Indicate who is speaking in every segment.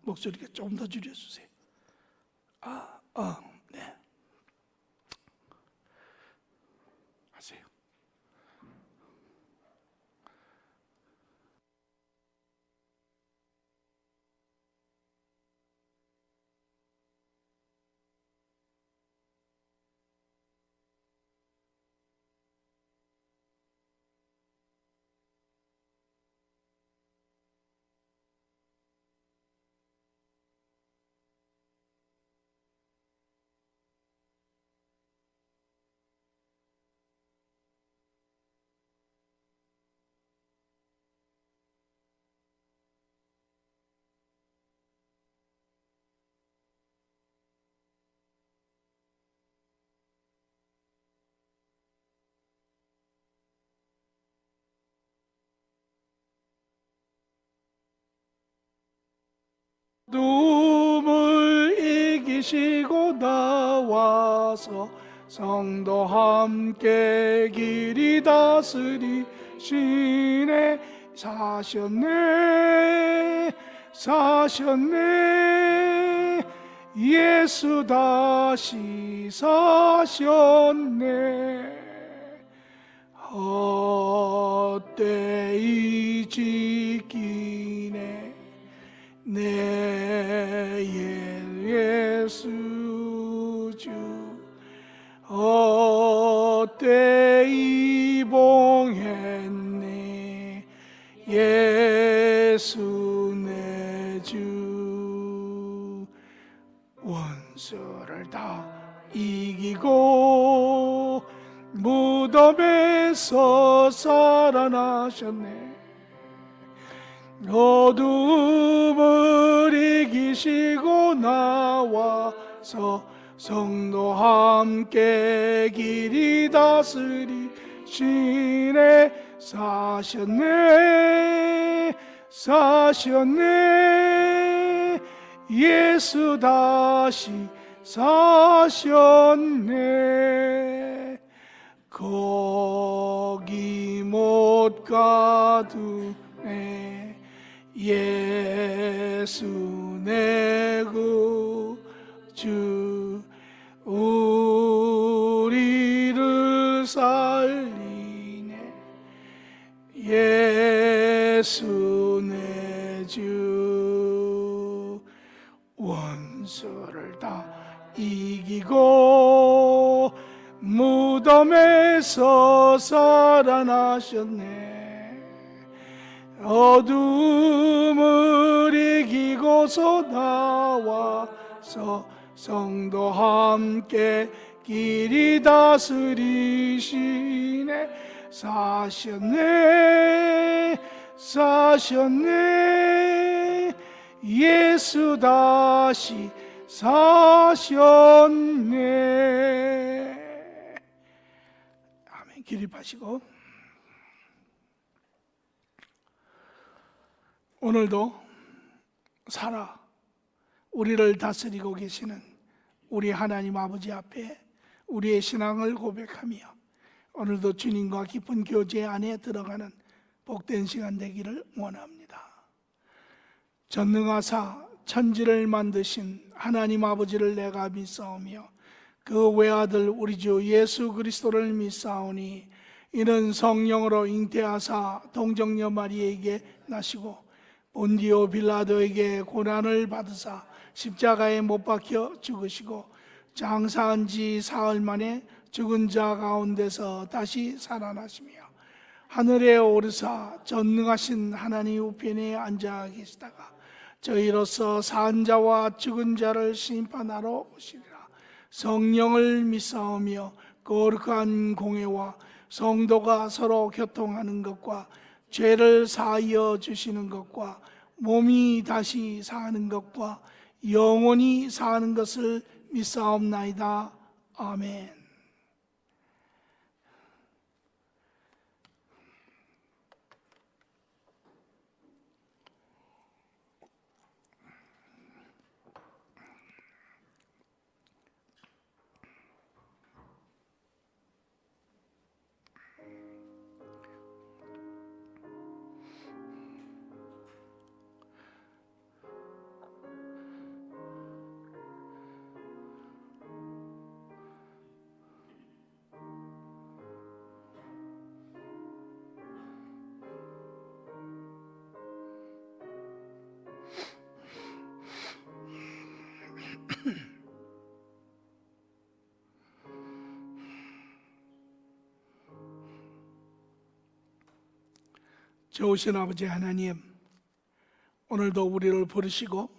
Speaker 1: 목소리가 조금 더 줄여주세요. 네. 하세요. 어둠을 이기시고 나와서 성도 함께 길이 다스리시네. 사셨네. 예수 다시 사셨네. 헛되이 지키네 내 예수 주. 헛되이 봉했네 예수 내 주. 원수를 다 이기고 무덤에서 살아나셨네. 어둠을 이기시고 나와서 성도 함께 길이 다스리시네. 사셨네. 예수 다시 사셨네. 거기 못 가두네 예수 내 구주. 우리를 살리네 예수 내 주. 원수를 다 이기고 무덤에서 살아나셨네. 어둠을 이기고서 나와서 성도 함께 길이 다스리시네. 사셨네. 예수 다시 사셨네. 아멘. 기립하시고 오늘도 살아 우리를 다스리고 계시는 우리 하나님 아버지 앞에 우리의 신앙을 고백하며 오늘도 주님과 깊은 교제 안에 들어가는 복된 시간 되기를 원합니다. 전능하사 천지를 만드신 하나님 아버지를 내가 믿사오며 그 외아들 우리 주 예수 그리스도를 믿사오니 이는 성령으로 잉태하사 동정녀 마리에게 나시고 본디오 빌라도에게 고난을 받으사 십자가에 못 박혀 죽으시고 장사한 지 사흘 만에 죽은 자 가운데서 다시 살아나시며 하늘에 오르사 전능하신 하나님 우편에 앉아 계시다가 저희로서 산 자와 죽은 자를 심판하러 오시리라. 성령을 믿사오며 거룩한 공회와 성도가 서로 교통하는 것과 죄를 사하여 주시는 것과 몸이 다시 사는 것과 영원히 사는 것을 믿사옵나이다. 아멘. 좋으신 아버지 하나님, 오늘도 우리를 부르시고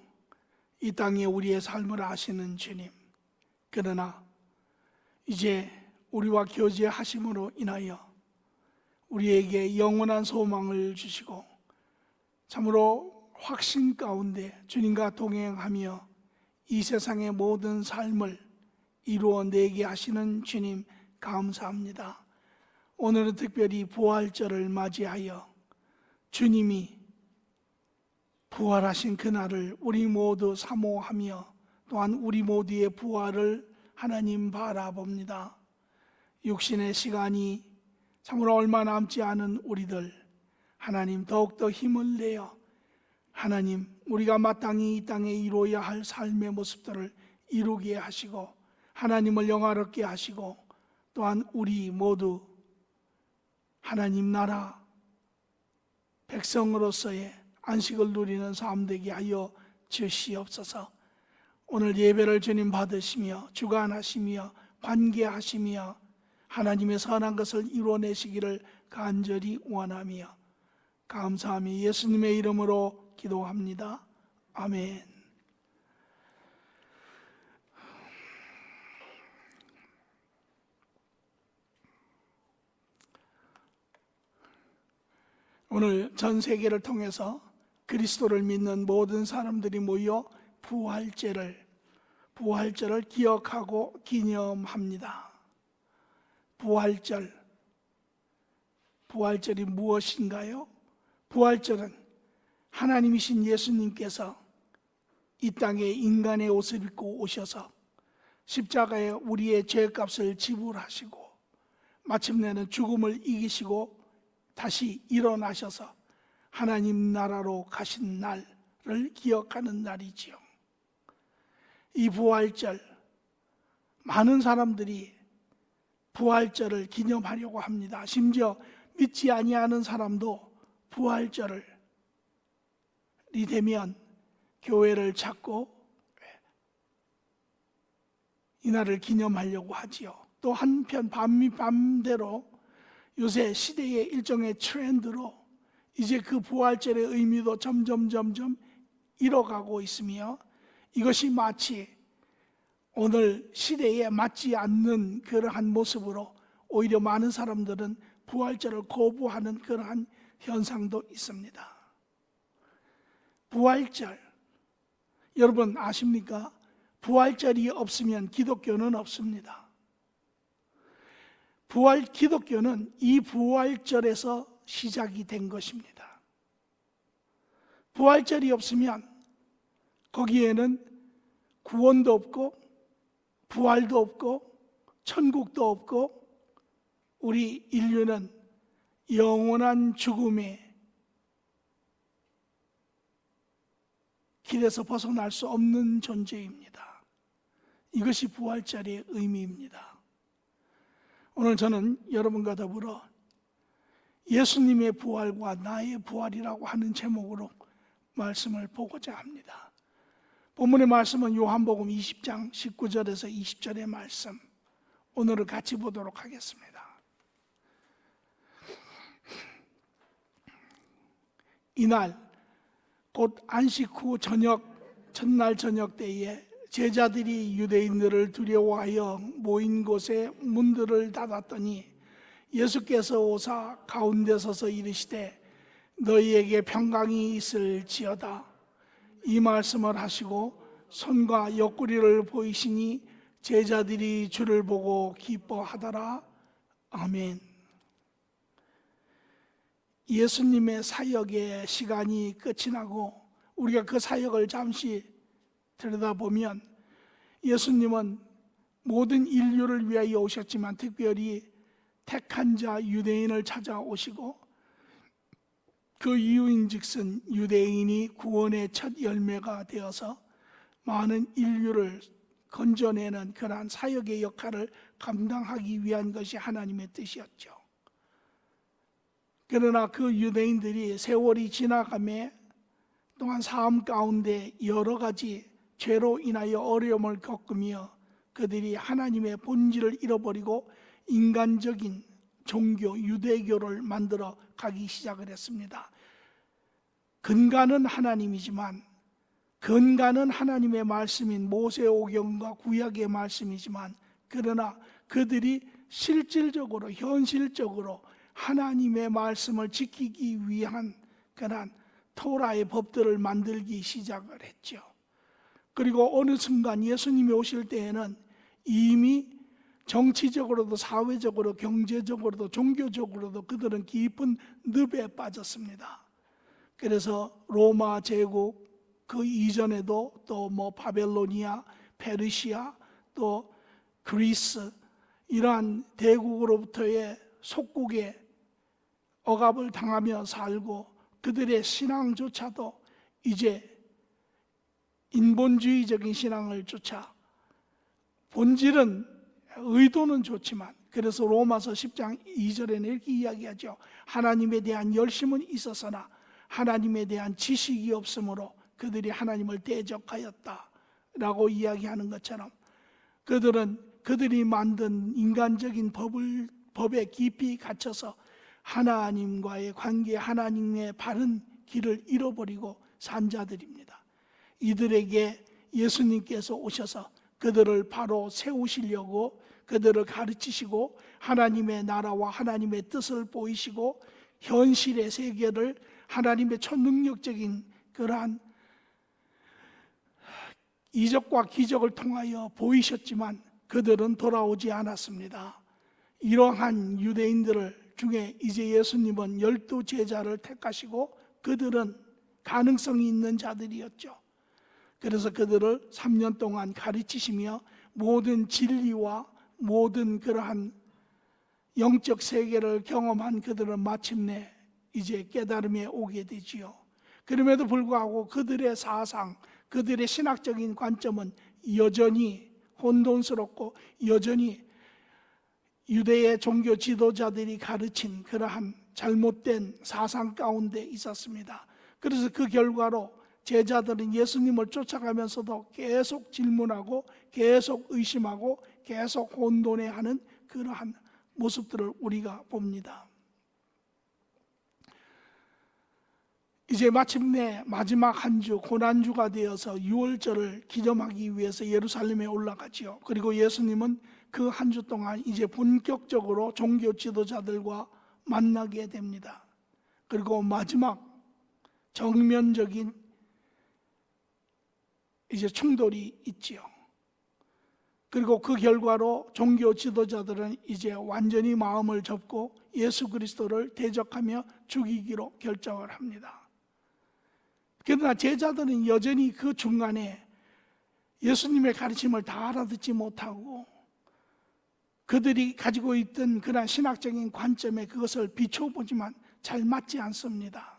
Speaker 1: 이 땅에 우리의 삶을 아시는 주님, 그러나 이제 우리와 교제하심으로 인하여 우리에게 영원한 소망을 주시고 참으로 확신 가운데 주님과 동행하며 이 세상의 모든 삶을 이루어내게 하시는 주님 감사합니다. 오늘은 특별히 부활절을 맞이하여 주님이 부활하신 그날을 우리 모두 사모하며 또한 우리 모두의 부활을 하나님 바라봅니다. 육신의 시간이 참으로 얼마 남지 않은 우리들, 하나님 더욱더 힘을 내어 하나님 우리가 마땅히 이 땅에 이루어야 할 삶의 모습들을 이루게 하시고 하나님을 영화롭게 하시고 또한 우리 모두 하나님 나라 백성으로서의 안식을 누리는 삶 되게 하여 주시옵소서. 오늘 예배를 주님 받으시며 주관하시며 관계하시며 하나님의 선한 것을 이루어내시기를 간절히 원하며 감사하며 예수님의 이름으로 기도합니다. 아멘. 오늘 전 세계를 통해서 그리스도를 믿는 모든 사람들이 모여 부활절을 기억하고 기념합니다. 부활절이 무엇인가요? 부활절은 하나님이신 예수님께서 이 땅에 인간의 옷을 입고 오셔서 십자가에 우리의 죄값을 지불하시고 마침내는 죽음을 이기시고 다시 일어나셔서 하나님 나라로 가신 날을 기억하는 날이지요. 이 부활절, 많은 사람들이 부활절을 기념하려고 합니다. 심지어 믿지 아니하는 사람도 부활절이 되면 교회를 찾고 이날을 기념하려고 하지요. 또 한편 반대로 요새 시대의 일종의 트렌드로 이제 그 부활절의 의미도 점점 잃어가고 있으며 이것이 마치 오늘 시대에 맞지 않는 그러한 모습으로 오히려 많은 사람들은 부활절을 거부하는 그러한 현상도 있습니다. 부활절, 여러분 아십니까? 부활절이 없으면 기독교는 없습니다. 기독교는 이 부활절에서 시작이 된 것입니다. 부활절이 없으면 거기에는 구원도 없고 부활도 없고 천국도 없고 우리 인류는 영원한 죽음의 길에서 벗어날 수 없는 존재입니다. 이것이 부활절의 의미입니다. 오늘 저는 여러분과 더불어 예수님의 부활과 나의 부활이라고 하는 제목으로 말씀을 보고자 합니다. 본문의 말씀은 요한복음 20장 19절에서 20절의 말씀, 오늘은 같이 보도록 하겠습니다. 이날 곧 안식 후 첫날 저녁 때에 제자들이 유대인들을 두려워하여 모인 곳에 문들을 닫았더니 예수께서 오사 가운데 서서 이르시되 너희에게 평강이 있을지어다. 이 말씀을 하시고 손과 옆구리를 보이시니 제자들이 주를 보고 기뻐하더라. 아멘. 예수님의 사역의 시간이 끝이 나고 우리가 그 사역을 잠시 들여다보면 예수님은 모든 인류를 위하여 오셨지만 특별히 택한 자 유대인을 찾아오시고 그 이유인즉슨 유대인이 구원의 첫 열매가 되어서 많은 인류를 건져내는 그러한 사역의 역할을 감당하기 위한 것이 하나님의 뜻이었죠. 그러나 그 유대인들이 세월이 지나가며 또한 삶 가운데 여러 가지 죄로 인하여 어려움을 겪으며 그들이 하나님의 본질을 잃어버리고 인간적인 종교, 유대교를 만들어 가기 시작을 했습니다. 근간은 하나님이지만, 근간은 하나님의 말씀인 모세오경과 구약의 말씀이지만, 그러나 그들이 실질적으로 현실적으로 하나님의 말씀을 지키기 위한 그러한 토라의 법들을 만들기 시작을 했죠. 그리고 어느 순간 예수님이 오실 때에는 이미 정치적으로도 사회적으로 경제적으로도 종교적으로도 그들은 깊은 늪에 빠졌습니다. 그래서 로마 제국 그 이전에도 또 바벨로니아, 페르시아, 또 그리스 이러한 대국으로부터의 속국에 억압을 당하며 살고 그들의 신앙조차도 이제 인본주의적인 신앙을 쫓아 본질은 의도는 좋지만, 그래서 로마서 10장 2절에는 이렇게 이야기하죠. 하나님에 대한 열심은 있었으나 하나님에 대한 지식이 없으므로 그들이 하나님을 대적하였다 라고 이야기하는 것처럼 그들이 만든 인간적인 법에 깊이 갇혀서 하나님과의 관계, 하나님의 바른 길을 잃어버리고 산 자들입니다. 이들에게 예수님께서 오셔서 그들을 바로 세우시려고 그들을 가르치시고 하나님의 나라와 하나님의 뜻을 보이시고 현실의 세계를 하나님의 초능력적인 그러한 이적과 기적을 통하여 보이셨지만 그들은 돌아오지 않았습니다. 이러한 유대인들 중에 이제 예수님은 12제자를 택하시고 그들은 가능성이 있는 자들이었죠. 그래서 그들을 3년 동안 가르치시며 모든 진리와 모든 그러한 영적 세계를 경험한 그들은 마침내 이제 깨달음에 오게 되지요. 그럼에도 불구하고 그들의 사상, 그들의 신학적인 관점은 여전히 혼돈스럽고 여전히 유대의 종교 지도자들이 가르친 그러한 잘못된 사상 가운데 있었습니다. 그래서 그 결과로 제자들은 예수님을 쫓아가면서도 계속 질문하고 계속 의심하고 계속 혼돈해하는 그러한 모습들을 우리가 봅니다. 이제 마침내 마지막 한 주 고난주가 되어서 유월절을 기념하기 위해서 예루살렘에 올라가지요. 그리고 예수님은 그 한 주 동안 이제 본격적으로 종교 지도자들과 만나게 됩니다. 그리고 마지막 정면적인 이제 충돌이 있지요. 그리고 그 결과로 종교 지도자들은 이제 완전히 마음을 접고 예수 그리스도를 대적하며 죽이기로 결정을 합니다. 그러나 제자들은 여전히 그 중간에 예수님의 가르침을 다 알아듣지 못하고 그들이 가지고 있던 그런 신학적인 관점에 그것을 비춰보지만 잘 맞지 않습니다.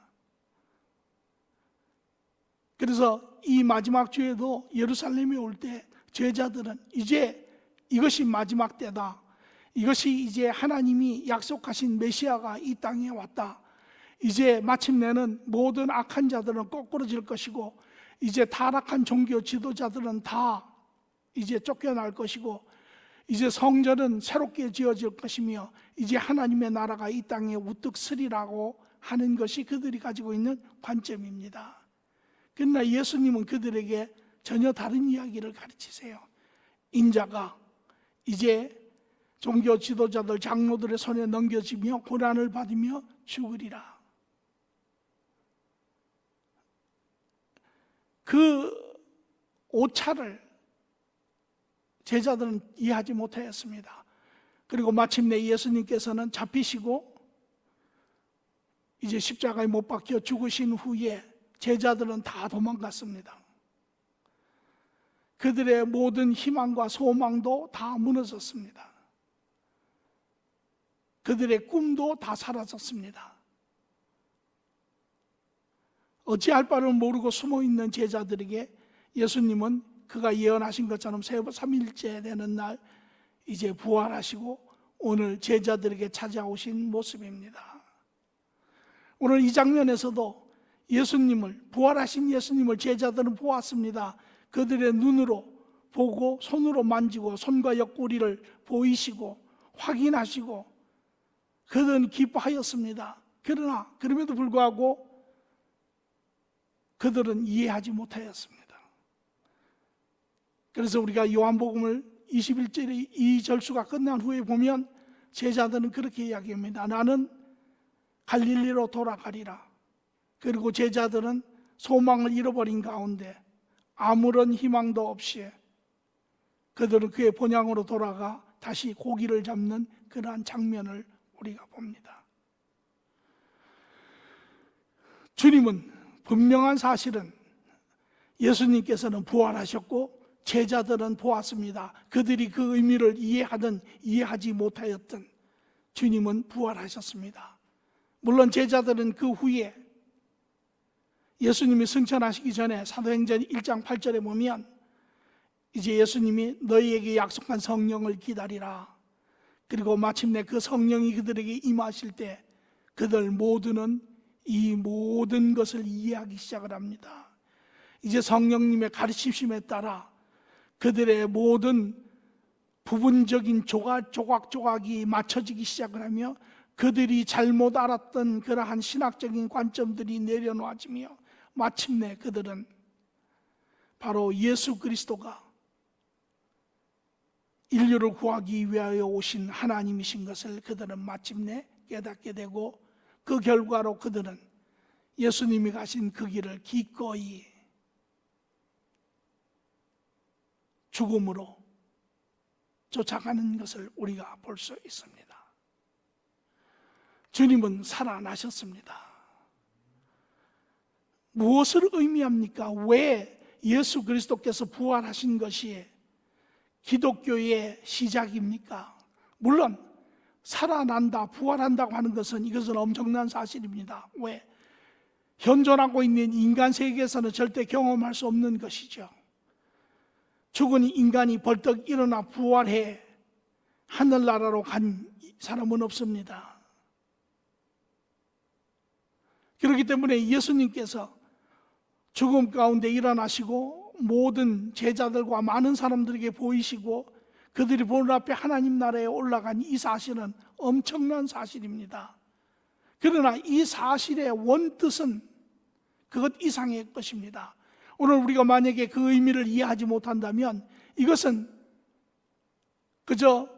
Speaker 1: 그래서 이 마지막 주에도 예루살렘에 올 때 제자들은 이제 이것이 마지막 때다. 이것이 이제 하나님이 약속하신 메시아가 이 땅에 왔다. 이제 마침내는 모든 악한 자들은 거꾸러질 것이고 이제 타락한 종교 지도자들은 다 이제 쫓겨날 것이고 이제 성전은 새롭게 지어질 것이며 이제 하나님의 나라가 이 땅에 우뚝 서리라고 하는 것이 그들이 가지고 있는 관점입니다. 그러나 예수님은 그들에게 전혀 다른 이야기를 가르치세요. 인자가 이제 종교 지도자들, 장로들의 손에 넘겨지며 고난을 받으며 죽으리라. 그 오차를 제자들은 이해하지 못하였습니다. 그리고 마침내 예수님께서는 잡히시고 이제 십자가에 못 박혀 죽으신 후에 제자들은 다 도망갔습니다. 그들의 모든 희망과 소망도 다 무너졌습니다. 그들의 꿈도 다 사라졌습니다. 어찌할 바를 모르고 숨어있는 제자들에게 예수님은 그가 예언하신 것처럼 3일째 되는 날 이제 부활하시고 오늘 제자들에게 찾아오신 모습입니다. 오늘 이 장면에서도 예수님을, 부활하신 예수님을 제자들은 보았습니다. 그들의 눈으로 보고 손으로 만지고 손과 옆구리를 보이시고 확인하시고 그들은 기뻐하였습니다. 그러나 그럼에도 불구하고 그들은 이해하지 못하였습니다. 그래서 우리가 요한복음을 21절의 이 절수가 끝난 후에 보면 제자들은 그렇게 이야기합니다. 나는 갈릴리로 돌아가리라. 그리고 제자들은 소망을 잃어버린 가운데 아무런 희망도 없이 그들은 그의 본향으로 돌아가 다시 고기를 잡는 그러한 장면을 우리가 봅니다. 주님은 분명한 사실은 예수님께서는 부활하셨고 제자들은 보았습니다. 그들이 그 의미를 이해하든 이해하지 못하였든 주님은 부활하셨습니다. 물론 제자들은 그 후에 예수님이 승천하시기 전에 사도행전 1장 8절에 보면 이제 예수님이 너희에게 약속한 성령을 기다리라. 그리고 마침내 그 성령이 그들에게 임하실 때 그들 모두는 이 모든 것을 이해하기 시작을 합니다. 이제 성령님의 가르치심에 따라 그들의 모든 부분적인 조각조각이 맞춰지기 시작을 하며 그들이 잘못 알았던 그러한 신학적인 관점들이 내려놓아지며 마침내 그들은 바로 예수 그리스도가 인류를 구하기 위하여 오신 하나님이신 것을 그들은 마침내 깨닫게 되고 그 결과로 그들은 예수님이 가신 그 길을 기꺼이 죽음으로 쫓아가는 것을 우리가 볼 수 있습니다. 주님은 살아나셨습니다. 무엇을 의미합니까? 왜 예수 그리스도께서 부활하신 것이 기독교의 시작입니까? 물론 살아난다, 부활한다고 하는 것은 이것은 엄청난 사실입니다. 왜? 현존하고 있는 인간 세계에서는 절대 경험할 수 없는 것이죠. 죽은 인간이 벌떡 일어나 부활해 하늘나라로 간 사람은 없습니다. 그렇기 때문에 예수님께서 죽음 가운데 일어나시고 모든 제자들과 많은 사람들에게 보이시고 그들이 보는 앞에 하나님 나라에 올라간 이 사실은 엄청난 사실입니다. 그러나 이 사실의 원뜻은 그것 이상의 것입니다. 오늘 우리가 만약에 그 의미를 이해하지 못한다면 이것은 그저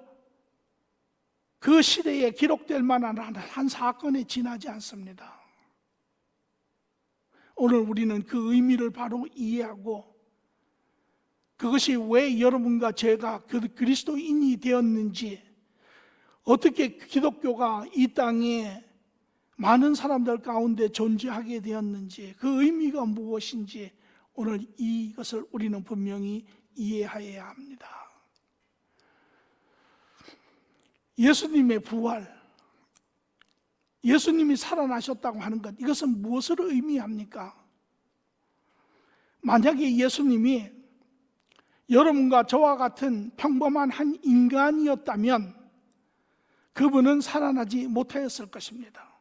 Speaker 1: 그 시대에 기록될 만한 한 사건에 지나지 않습니다. 오늘 우리는 그 의미를 바로 이해하고 그것이 왜 여러분과 제가 그리스도인이 되었는지, 어떻게 기독교가 이 땅에 많은 사람들 가운데 존재하게 되었는지, 그 의미가 무엇인지 오늘 이것을 우리는 분명히 이해해야 합니다. 예수님의 부활, 예수님이 살아나셨다고 하는 것, 이것은 무엇을 의미합니까? 만약에 예수님이 여러분과 저와 같은 평범한 한 인간이었다면 그분은 살아나지 못하였을 것입니다.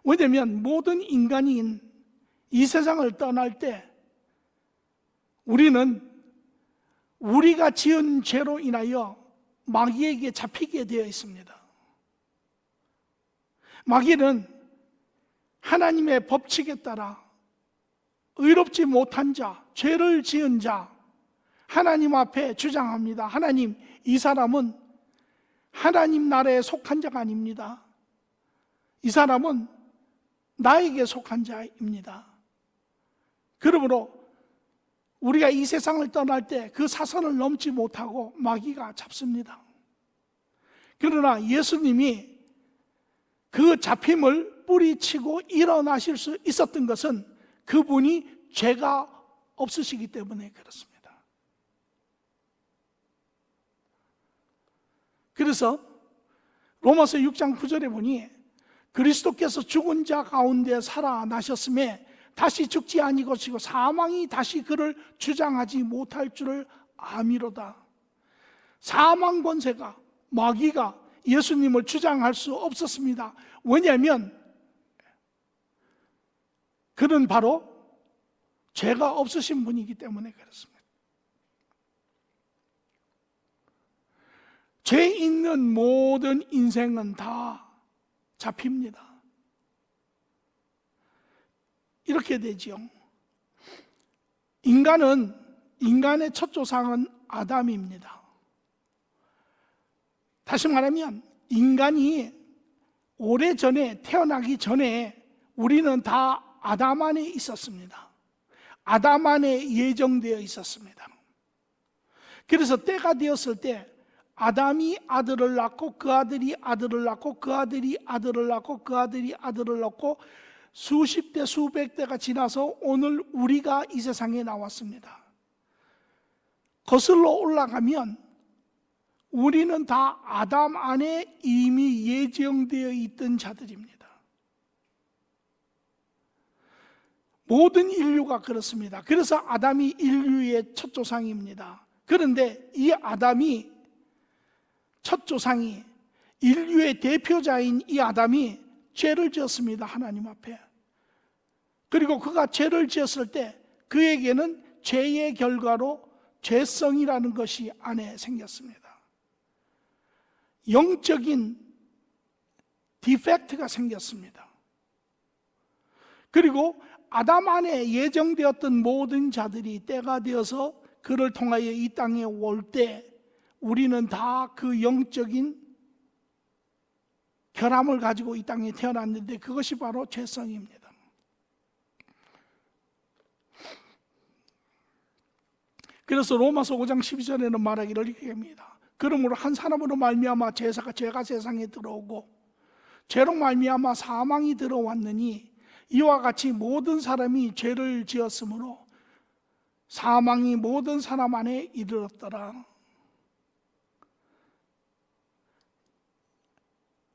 Speaker 1: 왜냐하면 모든 인간인 이 세상을 떠날 때 우리는 우리가 지은 죄로 인하여 마귀에게 잡히게 되어 있습니다. 마귀는 하나님의 법칙에 따라 의롭지 못한 자, 죄를 지은 자, 하나님 앞에 주장합니다. 하나님, 이 사람은 하나님 나라에 속한 자가 아닙니다. 이 사람은 나에게 속한 자입니다. 그러므로 우리가 이 세상을 떠날 때 그 사선을 넘지 못하고 마귀가 잡습니다. 그러나 예수님이 그 잡힘을 뿌리치고 일어나실 수 있었던 것은 그분이 죄가 없으시기 때문에 그렇습니다. 그래서 로마서 6장 9절에 보니 그리스도께서 죽은 자 가운데 살아나셨음에 다시 죽지 아니하시고 사망이 다시 그를 주장하지 못할 줄을 아미로다. 사망 권세가, 마귀가 예수님을 주장할 수 없었습니다. 왜냐하면 그는 바로 죄가 없으신 분이기 때문에 그렇습니다. 죄 있는 모든 인생은 다 잡힙니다. 이렇게 되지요. 인간의 첫 조상은 아담입니다. 다시 말하면 인간이 오래전에 태어나기 전에 우리는 다 아담 안에 있었습니다. 아담 안에 예정되어 있었습니다. 그래서 때가 되었을 때 아담이 아들을 낳고 그 아들이 아들을 낳고 그 아들이 아들을 낳고 그 아들이 아들을 낳고 수십 대 수백 대가 지나서 오늘 우리가 이 세상에 나왔습니다. 거슬러 올라가면 우리는 다 아담 안에 이미 예정되어 있던 자들입니다. 모든 인류가 그렇습니다. 그래서 아담이 인류의 첫 조상입니다. 그런데 이 아담이 첫 조상이 인류의 대표자인 이 아담이 죄를 지었습니다. 하나님 앞에. 그리고 그가 죄를 지었을 때 그에게는 죄의 결과로 죄성이라는 것이 안에 생겼습니다. 영적인 디펙트가 생겼습니다. 그리고 아담 안에 예정되었던 모든 자들이 때가 되어서 그를 통하여 이 땅에 올 때 우리는 다 그 영적인 결함을 가지고 이 땅에 태어났는데 그것이 바로 죄성입니다. 그래서 로마서 5장 12절에는 말하기를 이렇게 합니다. 그러므로 한 사람으로 말미암아 죄가 세상에 들어오고 죄로 말미암아 사망이 들어왔느니 이와 같이 모든 사람이 죄를 지었으므로 사망이 모든 사람 안에 이르렀더라.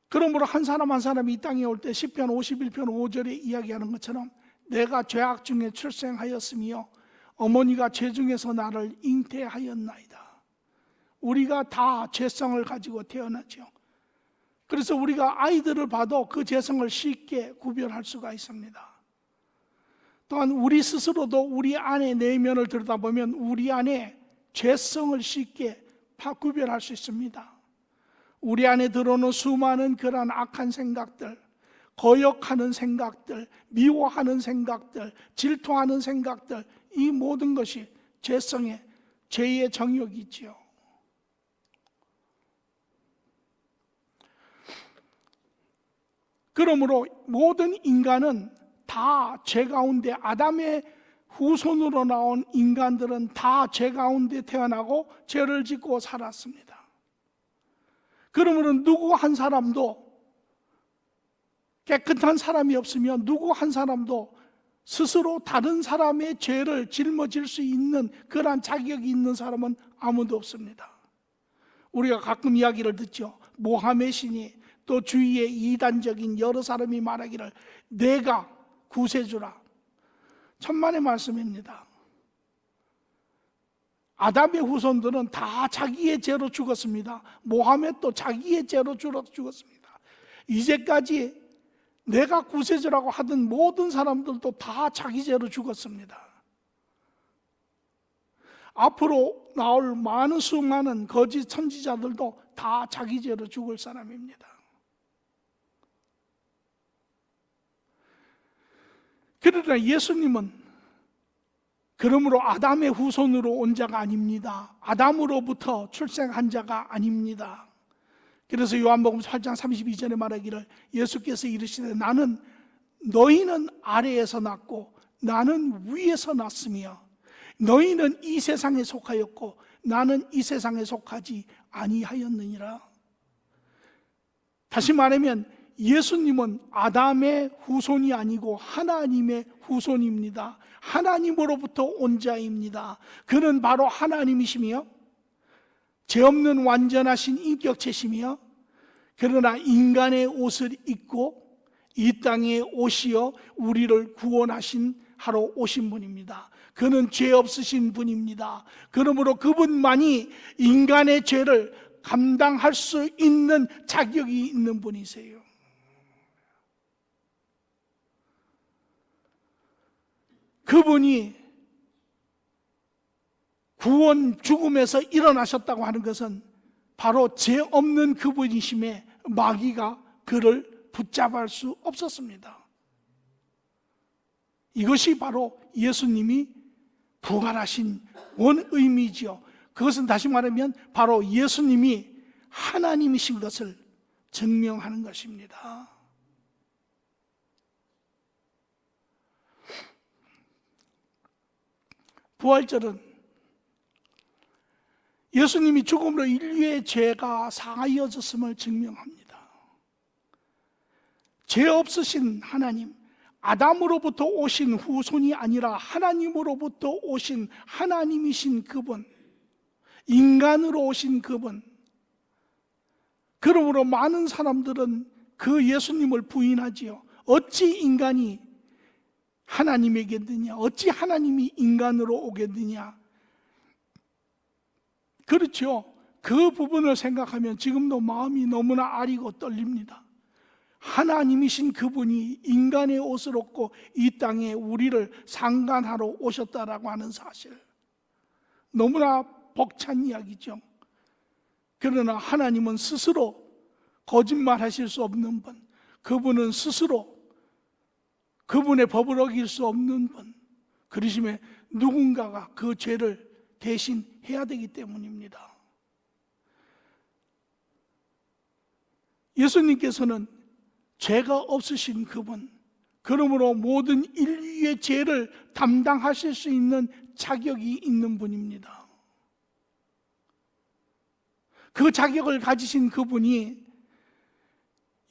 Speaker 1: 그러므로 한 사람 한 사람이 이 땅에 올 때 시편 51편 5절에 이야기하는 것처럼 내가 죄악 중에 출생하였으며 어머니가 죄 중에서 나를 잉태하였나이다. 우리가 다 죄성을 가지고 태어나죠. 그래서 우리가 아이들을 봐도 그 죄성을 쉽게 구별할 수가 있습니다. 또한 우리 스스로도 우리 안의 내면을 들여다보면 우리 안에 죄성을 쉽게 구별할 수 있습니다. 우리 안에 들어오는 수많은 그러한 악한 생각들, 거역하는 생각들, 미워하는 생각들, 질투하는 생각들, 이 모든 것이 죄의 정욕이지요. 그러므로 모든 인간은 다 죄 가운데, 아담의 후손으로 나온 인간들은 다 죄 가운데 태어나고 죄를 짓고 살았습니다. 그러므로 누구 한 사람도 깨끗한 사람이 없으면 누구 한 사람도 스스로 다른 사람의 죄를 짊어질 수 있는 그러한 자격이 있는 사람은 아무도 없습니다. 우리가 가끔 이야기를 듣죠. 모하메신이 또 주위에 이단적인 여러 사람이 말하기를 내가 구세주라. 천만의 말씀입니다. 아담의 후손들은 다 자기의 죄로 죽었습니다. 모하메도 자기의 죄로 죽었습니다. 이제까지 내가 구세주라고 하던 모든 사람들도 다 자기 죄로 죽었습니다. 앞으로 나올 많은 수많은 거짓 선지자들도 다 자기 죄로 죽을 사람입니다. 그러나 예수님은 그러므로 아담의 후손으로 온 자가 아닙니다. 아담으로부터 출생한 자가 아닙니다. 그래서 요한복음 8장 32절에 말하기를 예수께서 이르시되 너희는 아래에서 났고 나는 위에서 났으며 너희는 이 세상에 속하였고 나는 이 세상에 속하지 아니하였느니라. 다시 말하면 예수님은 아담의 후손이 아니고 하나님의 후손입니다. 하나님으로부터 온 자입니다. 그는 바로 하나님이시며 죄 없는 완전하신 인격체시며 그러나 인간의 옷을 입고 이 땅에 오시어 우리를 구원하신 하러 오신 분입니다. 그는 죄 없으신 분입니다. 그러므로 그분만이 인간의 죄를 감당할 수 있는 자격이 있는 분이세요. 그분이 구원 죽음에서 일어나셨다고 하는 것은 바로 죄 없는 그분이심에 마귀가 그를 붙잡을 수 없었습니다. 이것이 바로 예수님이 부활하신 원 의미지요. 그것은 다시 말하면 바로 예수님이 하나님이신 것을 증명하는 것입니다. 부활절은 예수님이 죽음으로 인류의 죄가 사하여졌음을 증명합니다. 죄 없으신 하나님, 아담으로부터 오신 후손이 아니라 하나님으로부터 오신 하나님이신 그분, 인간으로 오신 그분. 그러므로 많은 사람들은 그 예수님을 부인하지요. 어찌 인간이 하나님에게느냐, 어찌 하나님이 인간으로 오겠느냐. 그렇죠. 그 부분을 생각하면 지금도 마음이 너무나 아리고 떨립니다. 하나님이신 그분이 인간의 옷을 입고 이 땅에 우리를 상간하러 오셨다라고 하는 사실, 너무나 벅찬 이야기죠. 그러나 하나님은 스스로 거짓말하실 수 없는 분, 그분은 스스로 그분의 법을 어길 수 없는 분, 그러심에 누군가가 그 죄를 대신 해야 되기 때문입니다. 예수님께서는 죄가 없으신 그분, 그러므로 모든 인류의 죄를 담당하실 수 있는 자격이 있는 분입니다. 그 자격을 가지신 그분이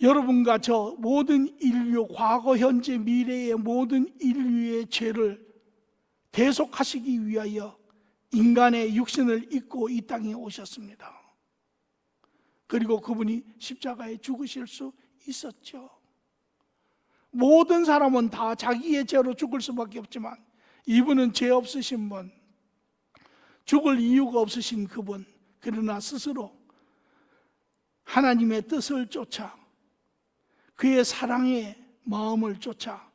Speaker 1: 여러분과 저 모든 인류, 과거, 현재, 미래의 모든 인류의 죄를 대속하시기 위하여 인간의 육신을 입고 이 땅에 오셨습니다. 그리고 그분이 십자가에 죽으실 수 있었죠. 모든 사람은 다 자기의 죄로 죽을 수밖에 없지만 이분은 죄 없으신 분, 죽을 이유가 없으신 그분, 그러나 스스로 하나님의 뜻을 쫓아 그의 사랑의 마음을 쫓아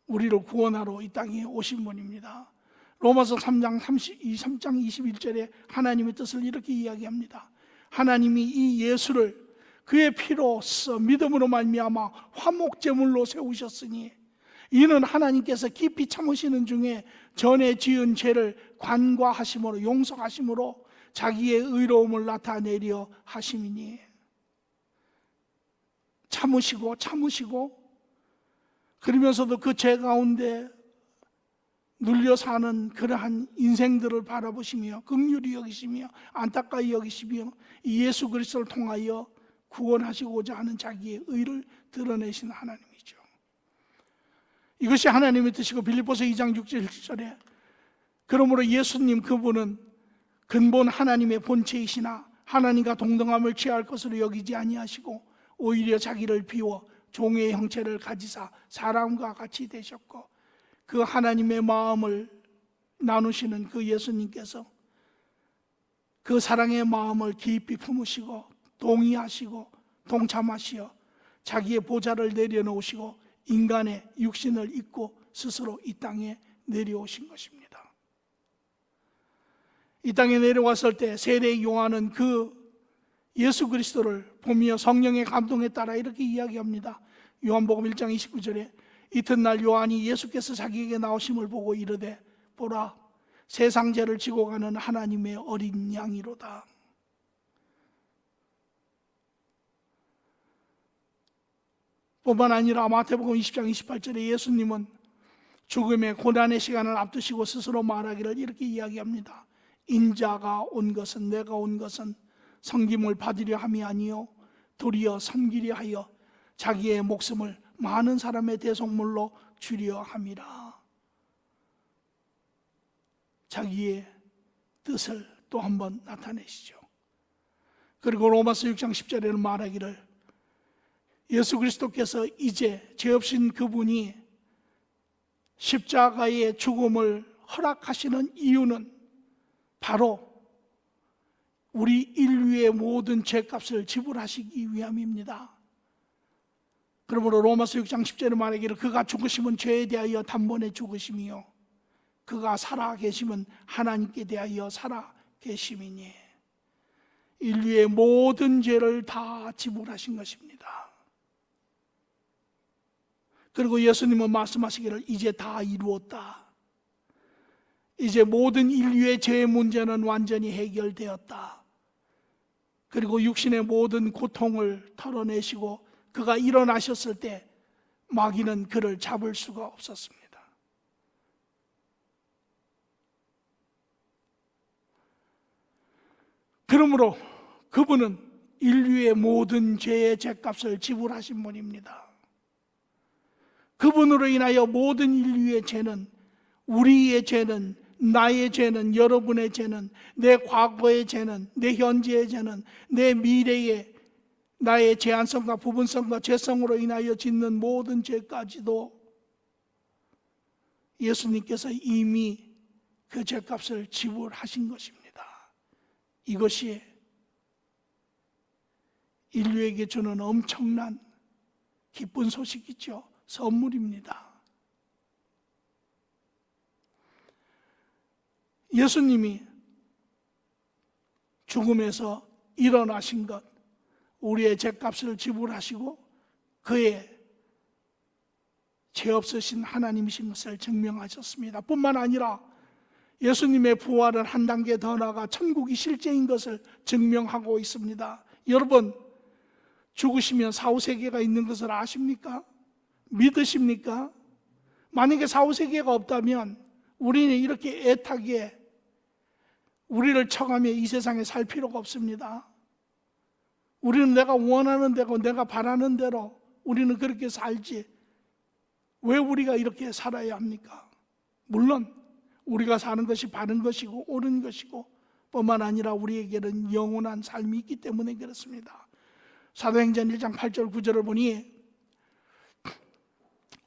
Speaker 1: 우리를 구원하러 이 땅에 오신 분입니다. 로마서 3장 21절에 하나님의 뜻을 이렇게 이야기합니다. 하나님이 이 예수를 그의 피로써 믿음으로 말미암아 화목제물로 세우셨으니 이는 하나님께서 깊이 참으시는 중에 전에 지은 죄를 관과하심으로, 용서하심으로 자기의 의로움을 나타내려 하심이니. 참으시고 그러면서도 그 죄 가운데 눌려 사는 그러한 인생들을 바라보시며 긍휼히 여기시며 안타까이 여기시며 예수 그리스도를 통하여 구원하시고자 하는 자기의 의를 드러내신 하나님이죠. 이것이 하나님의 뜻이고, 빌립보서 2장 6절 7절에 그러므로 예수님 그분은 근본 하나님의 본체이시나 하나님과 동등함을 취할 것으로 여기지 아니하시고 오히려 자기를 비워 종의 형체를 가지사 사람과 같이 되셨고, 그 하나님의 마음을 나누시는 그 예수님께서 그 사랑의 마음을 깊이 품으시고 동의하시고 동참하시어 자기의 보좌를 내려놓으시고 인간의 육신을 입고 스스로 이 땅에 내려오신 것입니다. 이 땅에 내려왔을 때 세례 요한은 그 예수 그리스도를 보며 성령의 감동에 따라 이렇게 이야기합니다. 요한복음 1장 29절에 이튿날 요한이 예수께서 자기에게 나오심을 보고 이르되 보라, 세상 죄를 지고 가는 하나님의 어린 양이로다. 뿐만 아니라 마태복음 20장 28절에 예수님은 죽음의 고난의 시간을 앞두시고 스스로 말하기를 이렇게 이야기합니다. 인자가 온 것은, 내가 온 것은 섬김을 받으려 함이 아니요 도리어 섬기려 하여 자기의 목숨을 많은 사람의 대속물로 주려 함이라. 자기의 뜻을 또 한번 나타내시죠. 그리고 로마서 6장 10절에는 말하기를 예수 그리스도께서 이제 죄 없인 그분이 십자가의 죽음을 허락하시는 이유는 바로 우리 인류의 모든 죄값을 지불하시기 위함입니다. 그러므로 로마서 6장 10절에 말하기를 그가 죽으심은 죄에 대하여 단번에 죽으심이요 그가 살아 계심은 하나님께 대하여 살아 계심이니. 인류의 모든 죄를 다 지불하신 것입니다. 그리고 예수님은 말씀하시기를 이제 다 이루었다. 이제 모든 인류의 죄의 문제는 완전히 해결되었다. 그리고 육신의 모든 고통을 털어내시고 그가 일어나셨을 때 마귀는 그를 잡을 수가 없었습니다. 그러므로 그분은 인류의 모든 죄의 죄값을 지불하신 분입니다. 그분으로 인하여 모든 인류의 죄는, 우리의 죄는, 나의 죄는, 여러분의 죄는, 내 과거의 죄는, 내 현재의 죄는, 내 미래의 나의 제한성과 부분성과 죄성으로 인하여 짓는 모든 죄까지도 예수님께서 이미 그 죄값을 지불하신 것입니다. 이것이 인류에게 주는 엄청난 기쁜 소식이죠. 선물입니다. 예수님이 죽음에서 일어나신 것, 우리의 죄값을 지불하시고 그의 죄 없으신 하나님이신 것을 증명하셨습니다. 뿐만 아니라 예수님의 부활은 한 단계 더 나아가 천국이 실제인 것을 증명하고 있습니다. 여러분, 죽으시면 사후세계가 있는 것을 아십니까? 믿으십니까? 만약에 사후세계가 없다면 우리는 이렇게 애타게 우리를 쳐가며 이 세상에 살 필요가 없습니다. 우리는 내가 원하는 대로, 내가 바라는 대로 우리는 그렇게 살지 왜 우리가 이렇게 살아야 합니까? 물론 우리가 사는 것이 바른 것이고 옳은 것이고 뿐만 아니라 우리에게는 영원한 삶이 있기 때문에 그렇습니다. 사도행전 1장 8절 9절을 보니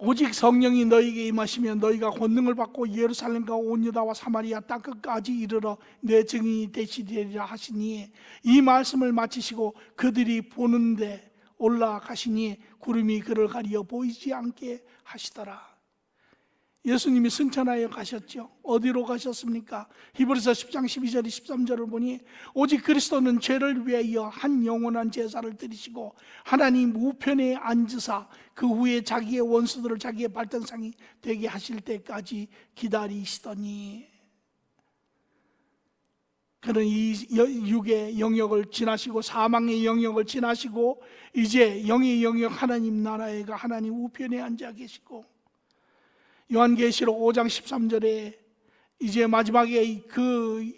Speaker 1: 오직 성령이 너희에게 임하시면 너희가 권능을 받고 예루살렘과 온 유다와 사마리아 땅 끝까지 이르러 내 증인이 되시리라 하시니, 이 말씀을 마치시고 그들이 보는데 올라가시니 구름이 그를 가리어 보이지 않게 하시더라. 예수님이 승천하여 가셨죠. 어디로 가셨습니까? 히브리서 10장 12절 13절을 보니 오직 그리스도는 죄를 위하여 한 영원한 제사를 드리시고 하나님 우편에 앉으사 그 후에 자기의 원수들을 자기의 발등상이 되게 하실 때까지 기다리시더니, 그는 이 육의 영역을 지나시고 사망의 영역을 지나시고 이제 영의 영역 하나님 나라에 가 하나님 우편에 앉아 계시고, 요한계시록 5장 13절에 이제 마지막에 그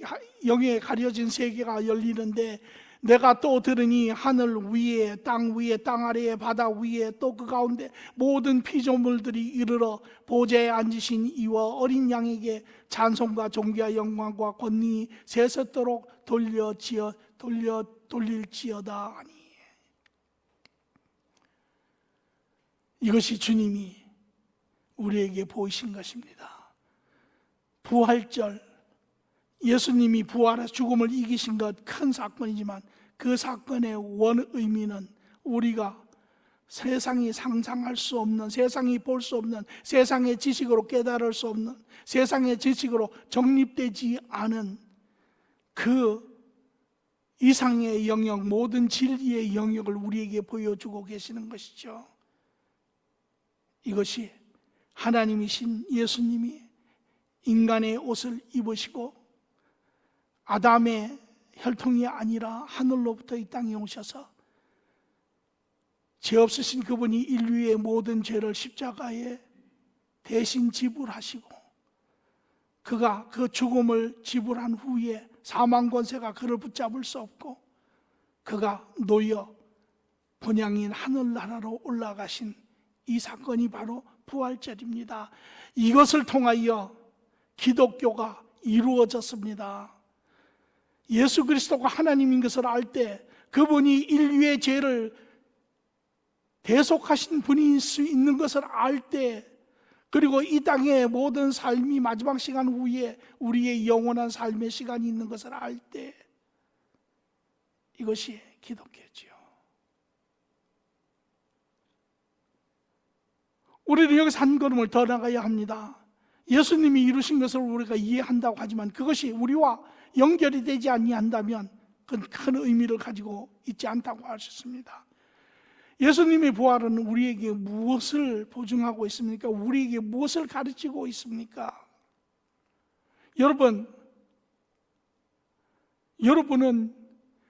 Speaker 1: 영에 가려진 세계가 열리는데, 내가 또 들으니 하늘 위에 땅 위에 땅 아래에 바다 위에 또 그 가운데 모든 피조물들이 이르러 보좌에 앉으신 이와 어린 양에게 찬송과 존귀와 영광과 권능이 세세토록 돌릴지어다 하니, 이것이 주님이 우리에게 보이신 것입니다. 부활절, 예수님이 부활해서 죽음을 이기신 것 큰 사건이지만 그 사건의 원 의미는 우리가 세상이 상상할 수 없는, 세상이 볼 수 없는, 세상의 지식으로 깨달을 수 없는, 세상의 지식으로 정립되지 않은 그 이상의 영역, 모든 진리의 영역을 우리에게 보여주고 계시는 것이죠. 이것이 하나님이신 예수님이 인간의 옷을 입으시고 아담의 혈통이 아니라 하늘로부터 이 땅에 오셔서 죄 없으신 그분이 인류의 모든 죄를 십자가에 대신 지불하시고, 그가 그 죽음을 지불한 후에 사망 권세가 그를 붙잡을 수 없고 그가 놓여 본향인 하늘나라로 올라가신 이 사건이 바로 부활절입니다. 이것을 통하여 기독교가 이루어졌습니다. 예수 그리스도가 하나님인 것을 알 때, 그분이 인류의 죄를 대속하신 분일 수 있는 것을 알 때, 그리고 이 땅의 모든 삶이 마지막 시간 후에 우리의 영원한 삶의 시간이 있는 것을 알 때, 이것이 기독교지요. 우리는 여기서 한 걸음을 더 나가야 합니다. 예수님이 이루신 것을 우리가 이해한다고 하지만 그것이 우리와 연결이 되지 아니한다면 그건 큰 의미를 가지고 있지 않다고 할 수 있습니다. 예수님의 부활은 우리에게 무엇을 보증하고 있습니까? 우리에게 무엇을 가르치고 있습니까? 여러분은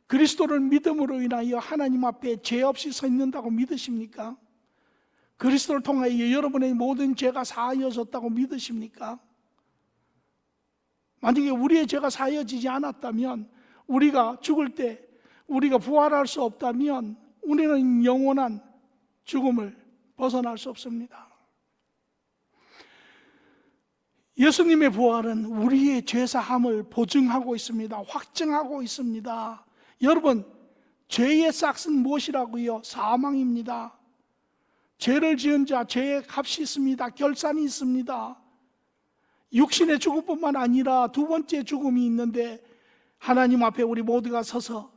Speaker 1: 그리스도를 믿음으로 인하여 하나님 앞에 죄 없이 서 있는다고 믿으십니까? 그리스도를 통하여 여러분의 모든 죄가 사하여졌다고 믿으십니까? 만약에 우리의 죄가 사하여지지 않았다면, 우리가 죽을 때 우리가 부활할 수 없다면 우리는 영원한 죽음을 벗어날 수 없습니다. 예수님의 부활은 우리의 죄사함을 보증하고 있습니다. 확증하고 있습니다. 여러분, 죄의 싹은 무엇이라고요? 사망입니다. 죄를 지은 자, 죄의 값이 있습니다. 결산이 있습니다. 육신의 죽음뿐만 아니라 두 번째 죽음이 있는데, 하나님 앞에 우리 모두가 서서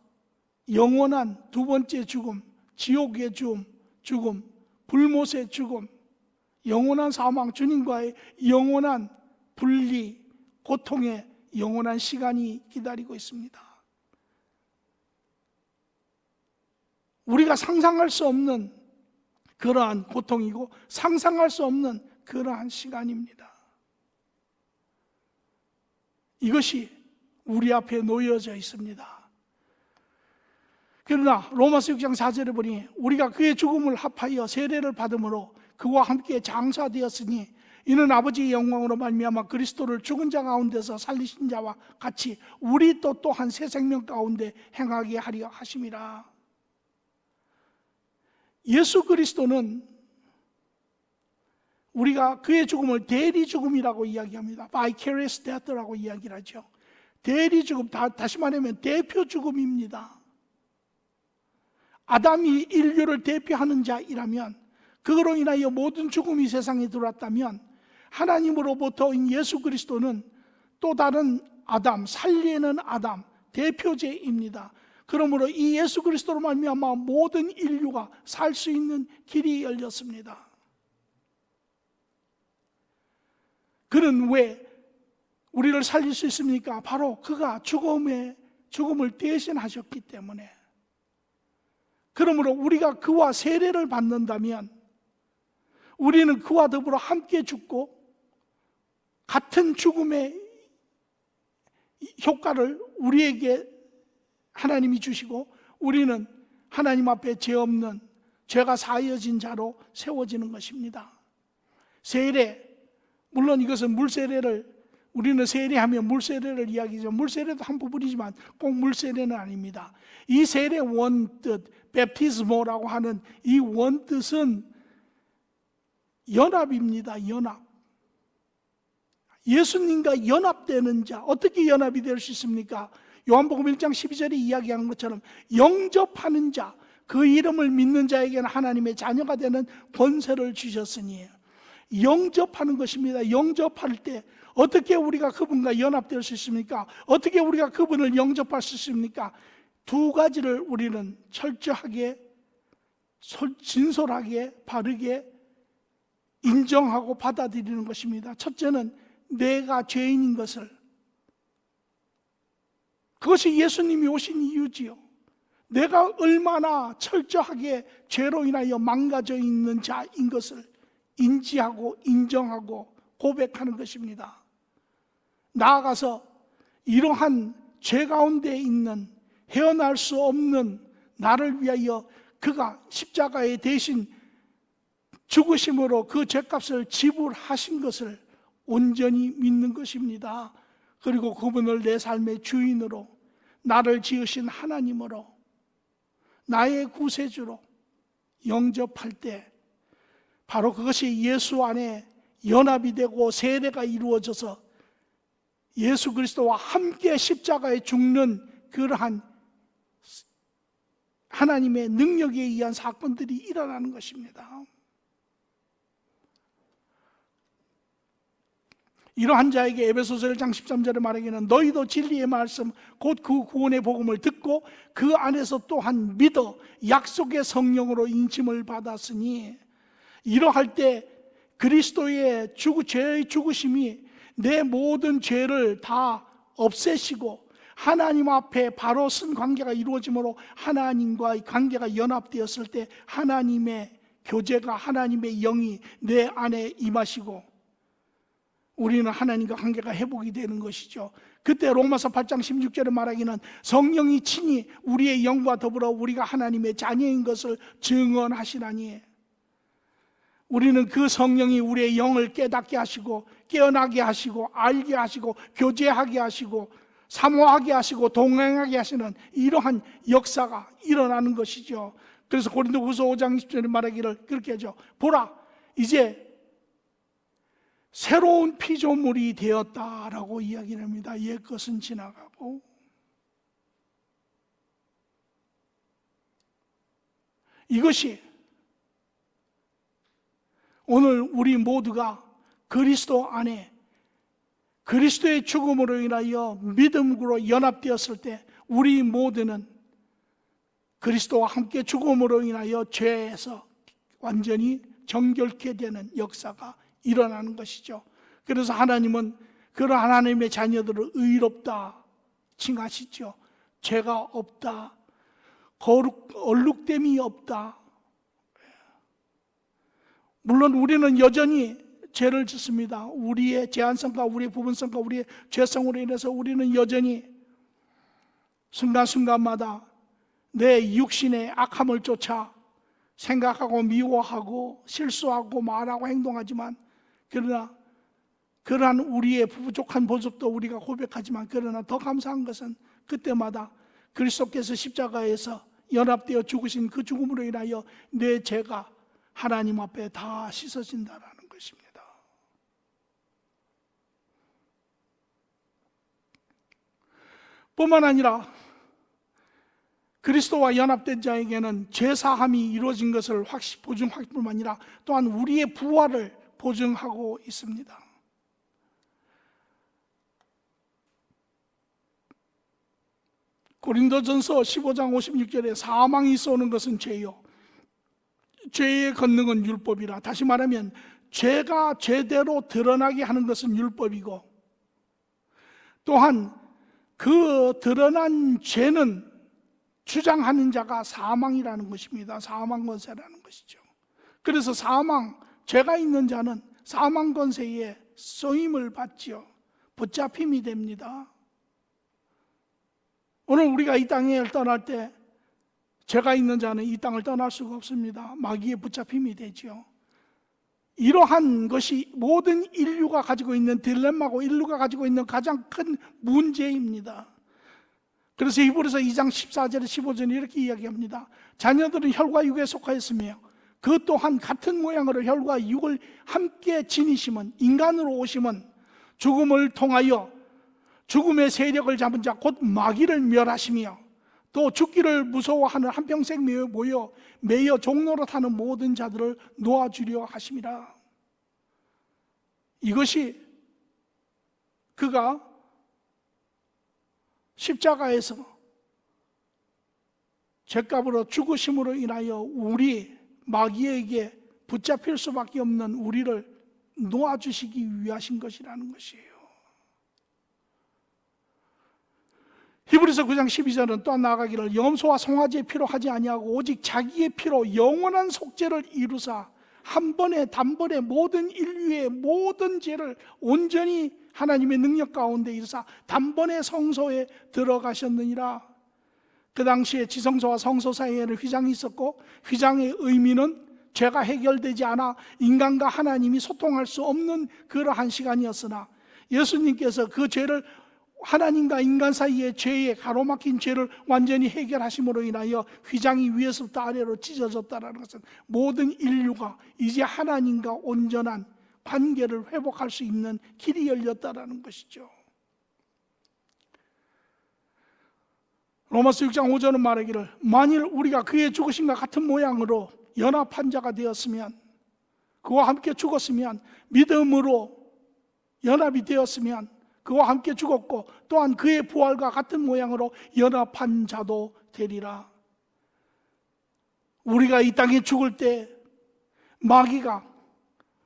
Speaker 1: 영원한 두 번째 죽음, 지옥의 죽음, 불못의 죽음, 영원한 사망, 주님과의 영원한 분리, 고통의 영원한 시간이 기다리고 있습니다. 우리가 상상할 수 없는 그러한 고통이고 상상할 수 없는 그러한 시간입니다. 이것이 우리 앞에 놓여져 있습니다. 그러나 로마서 6장 4절에 보니 우리가 그의 죽음을 합하여 세례를 받음으로 그와 함께 장사되었으니 이는 아버지의 영광으로 말미암아 그리스도를 죽은 자 가운데서 살리신 자와 같이 우리 또한 새 생명 가운데 행하게 하려 하심이라. 예수 그리스도는 우리가 그의 죽음을 대리 죽음이라고 이야기합니다. vicarious death라고 이야기를 하죠. 대리 죽음, 다시 말하면 대표 죽음입니다. 아담이 인류를 대표하는 자이라면, 그거로 인하여 모든 죽음이 세상에 들어왔다면, 하나님으로부터인 예수 그리스도는 또 다른 아담, 살리는 아담, 대표제입니다. 그러므로 이 예수 그리스도로 말미암아 모든 인류가 살 수 있는 길이 열렸습니다. 그는 왜 우리를 살릴 수 있습니까? 바로 그가 죽음을 대신하셨기 때문에. 그러므로 우리가 그와 세례를 받는다면 우리는 그와 더불어 함께 죽고 같은 죽음의 효과를 우리에게 하나님이 주시고, 우리는 하나님 앞에 죄 없는, 죄가 사하여진 자로 세워지는 것입니다. 세례, 물론 이것은 물세례를, 우리는 세례하면 물세례를 이야기하죠. 물세례도 한 부분이지만 꼭 물세례는 아닙니다. 이 세례 원뜻, 베프티스모라고 하는 이 원뜻은 연합입니다. 연합. 예수님과 연합되는 자, 어떻게 연합이 될 수 있습니까? 요한복음 1장 12절에 이야기하는 것처럼 영접하는 자, 그 이름을 믿는 자에게는 하나님의 자녀가 되는 권세를 주셨으니, 영접하는 것입니다. 영접할 때 어떻게 우리가 그분과 연합될 수 있습니까? 어떻게 우리가 그분을 영접할 수 있습니까? 두 가지를 우리는 철저하게, 진솔하게, 바르게 인정하고 받아들이는 것입니다. 첫째는 내가 죄인인 것을, 그것이 예수님이 오신 이유지요. 내가 얼마나 철저하게 죄로 인하여 망가져 있는 자인 것을 인지하고 인정하고 고백하는 것입니다. 나아가서 이러한 죄 가운데 있는, 헤어날 수 없는 나를 위하여 그가 십자가에 대신 죽으심으로 그 죄값을 지불하신 것을 온전히 믿는 것입니다. 그리고 그분을 내 삶의 주인으로, 나를 지으신 하나님으로, 나의 구세주로 영접할 때 바로 그것이 예수 안에 연합이 되고 세례가 이루어져서 예수 그리스도와 함께 십자가에 죽는 그러한 하나님의 능력에 의한 사건들이 일어나는 것입니다. 이러한 자에게 에베소서 1장 13절에 말하기는 너희도 진리의 말씀 곧 그 구원의 복음을 듣고 그 안에서 또한 믿어 약속의 성령으로 인침을 받았으니, 이러할 때 그리스도의 죄의 죽으심이 내 모든 죄를 다 없애시고 하나님 앞에 바로 쓴 관계가 이루어짐으로 하나님과의 관계가 연합되었을 때 하나님의 교제가, 하나님의 영이 내 안에 임하시고 우리는 하나님과 관계가 회복이 되는 것이죠. 그때 로마서 8장 16절에 말하기는 성령이 친히 우리의 영과 더불어 우리가 하나님의 자녀인 것을 증언하시나니, 우리는 그 성령이 우리의 영을 깨닫게 하시고 깨어나게 하시고 알게 하시고 교제하게 하시고 사모하게 하시고 동행하게 하시는 이러한 역사가 일어나는 것이죠. 그래서 고린도후서 5장 20절에 말하기를 그렇게 하죠. 보라, 이제 새로운 피조물이 되었다라고 이야기를 합니다. 옛 것은 지나가고. 이것이 오늘 우리 모두가 그리스도 안에 그리스도의 죽음으로 인하여 믿음으로 연합되었을 때 우리 모두는 그리스도와 함께 죽음으로 인하여 죄에서 완전히 정결케 되는 역사가 일어나는 것이죠. 그래서 하나님은 그런 하나님의 자녀들을 의롭다 칭하시죠. 죄가 없다, 얼룩됨이 없다. 물론 우리는 여전히 죄를 짓습니다. 우리의 제한성과 우리의 부분성과 우리의 죄성으로 인해서 우리는 여전히 순간순간마다 내 육신의 악함을 쫓아 생각하고 미워하고 실수하고 말하고 행동하지만, 그러나 그러한 우리의 부족한 모습도 우리가 고백하지만, 그러나 더 감사한 것은 그때마다 그리스도께서 십자가에서 연합되어 죽으신 그 죽음으로 인하여 내 죄가 하나님 앞에 다 씻어진다라는 것입니다. 뿐만 아니라 그리스도와 연합된 자에게는 죄사함이 이루어진 것을 보증할 뿐만 아니라 또한 우리의 부활을 보증하고 있습니다. 고린도전서 15장 56절에 사망이 쏘는 것은 죄요, 죄의 권능은 율법이라. 다시 말하면 죄가 제대로 드러나게 하는 것은 율법이고, 또한 그 드러난 죄는 주장하는 자가 사망이라는 것입니다. 사망 권세라는 것이죠. 그래서 죄가 있는 자는 사망 권세에 쏘임을 받지요. 붙잡힘이 됩니다. 오늘 우리가 이 땅을 떠날 때 죄가 있는 자는 이 땅을 떠날 수가 없습니다. 마귀에 붙잡힘이 되죠. 이러한 것이 모든 인류가 가지고 있는 딜레마고 인류가 가지고 있는 가장 큰 문제입니다. 그래서 히브리서 2장 14절에 15절에 이렇게 이야기합니다. 자녀들은 혈과 육에 속하였으며 그 또한 같은 모양으로 혈과 육을 함께 지니심은, 인간으로 오심은 죽음을 통하여 죽음의 세력을 잡은 자 곧 마귀를 멸하시며 또 죽기를 무서워하는 한평생 매여 종노릇하는 모든 자들을 놓아주려 하심이라. 이것이 그가 십자가에서 죄값으로 죽으심으로 인하여 우리 마귀에게 붙잡힐 수밖에 없는 우리를 놓아주시기 위하신 것이라는 것이에요. 히브리서 9장 12절은 또한 나아가기를 염소와 송아지의 피로 하지 아니하고 오직 자기의 피로 영원한 속죄를 이루사 한 번에 단번에 모든 인류의 모든 죄를 온전히 하나님의 능력 가운데 이루사 단번에 성소에 들어가셨느니라. 그 당시에 지성소와 성소 사이에는 휘장이 있었고, 휘장의 의미는 죄가 해결되지 않아 인간과 하나님이 소통할 수 없는 그러한 시간이었으나, 예수님께서 그 죄를, 하나님과 인간 사이의 죄의 가로막힌 죄를 완전히 해결하심으로 인하여 휘장이 위에서부터 아래로 찢어졌다는 것은 모든 인류가 이제 하나님과 온전한 관계를 회복할 수 있는 길이 열렸다는 것이죠. 로마서 6장 5절은 말하기를 만일 우리가 그의 죽으심과 같은 모양으로 연합한 자가 되었으면, 그와 함께 죽었으면, 믿음으로 연합이 되었으면 그와 함께 죽었고 또한 그의 부활과 같은 모양으로 연합한 자도 되리라. 우리가 이 땅에 죽을 때 마귀가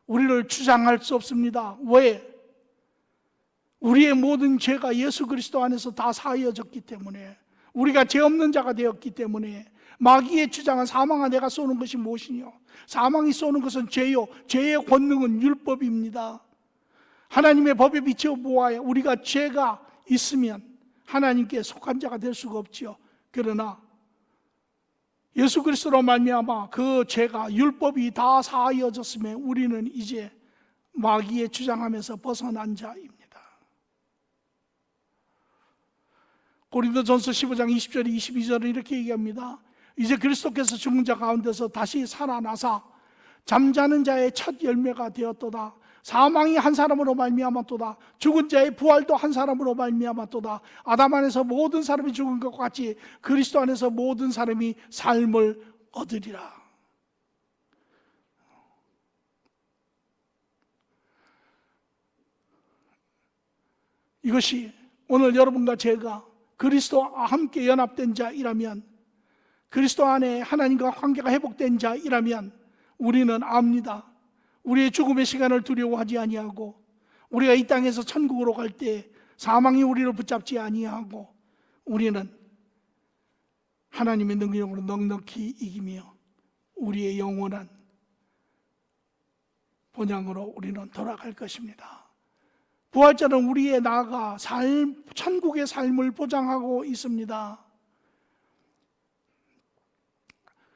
Speaker 1: 우리를 주장할 수 없습니다. 왜? 우리의 모든 죄가 예수 그리스도 안에서 다 사하여졌기 때문에, 우리가 죄 없는 자가 되었기 때문에, 마귀의 주장은 사망아 내가 쏘는 것이 무엇이뇨? 사망이 쏘는 것은 죄요, 죄의 권능은 율법입니다. 하나님의 법에 비추어 보아야 우리가 죄가 있으면 하나님께 속한 자가 될 수가 없지요. 그러나 예수 그리스도로 말미암아 그 죄가, 율법이 다 사하여졌음에 우리는 이제 마귀의 주장하면서 벗어난 자입니다. 고린도전서 15장 20절 22절은 이렇게 얘기합니다. 이제 그리스도께서 죽은 자 가운데서 다시 살아나사 잠자는 자의 첫 열매가 되었도다. 사망이 한 사람으로 말미암았도다. 죽은 자의 부활도 한 사람으로 말미암았도다. 아담 안에서 모든 사람이 죽은 것 같이 그리스도 안에서 모든 사람이 삶을 얻으리라. 이것이 오늘 여러분과 제가 그리스도와 함께 연합된 자이라면, 그리스도 안에 하나님과 관계가 회복된 자이라면 우리는 압니다. 우리의 죽음의 시간을 두려워하지 아니하고, 우리가 이 땅에서 천국으로 갈 때 사망이 우리를 붙잡지 아니하고, 우리는 하나님의 능력으로 넉넉히 이기며 우리의 영원한 본향으로 우리는 돌아갈 것입니다. 부활절은 우리의 나아가 천국의 삶을 보장하고 있습니다.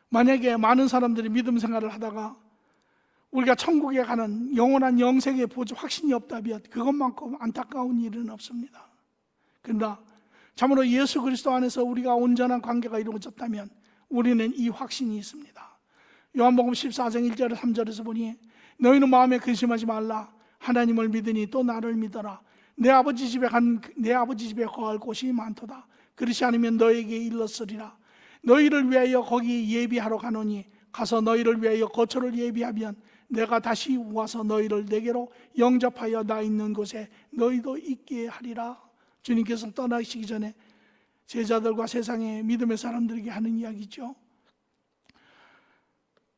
Speaker 1: 만약에 많은 사람들이 믿음 생활을 하다가 우리가 천국에 가는 영원한 영생의 확신이 없다면 그것만큼 안타까운 일은 없습니다. 그러나 참으로 예수 그리스도 안에서 우리가 온전한 관계가 이루어졌다면 우리는 이 확신이 있습니다. 요한복음 14장 1절 3절에서 보니 너희는 마음에 근심하지 말라. 하나님을 믿으니 또 나를 믿어라. 내 아버지 집에 거할 곳이 많도다. 그렇지 않으면 너에게 일렀으리라. 너희를 위하여 거기 예비하러 가노니 가서 너희를 위하여 거처를 예비하면 내가 다시 와서 너희를 내게로 영접하여 나 있는 곳에 너희도 있게 하리라. 주님께서 떠나시기 전에 제자들과 세상의 믿음의 사람들에게 하는 이야기죠.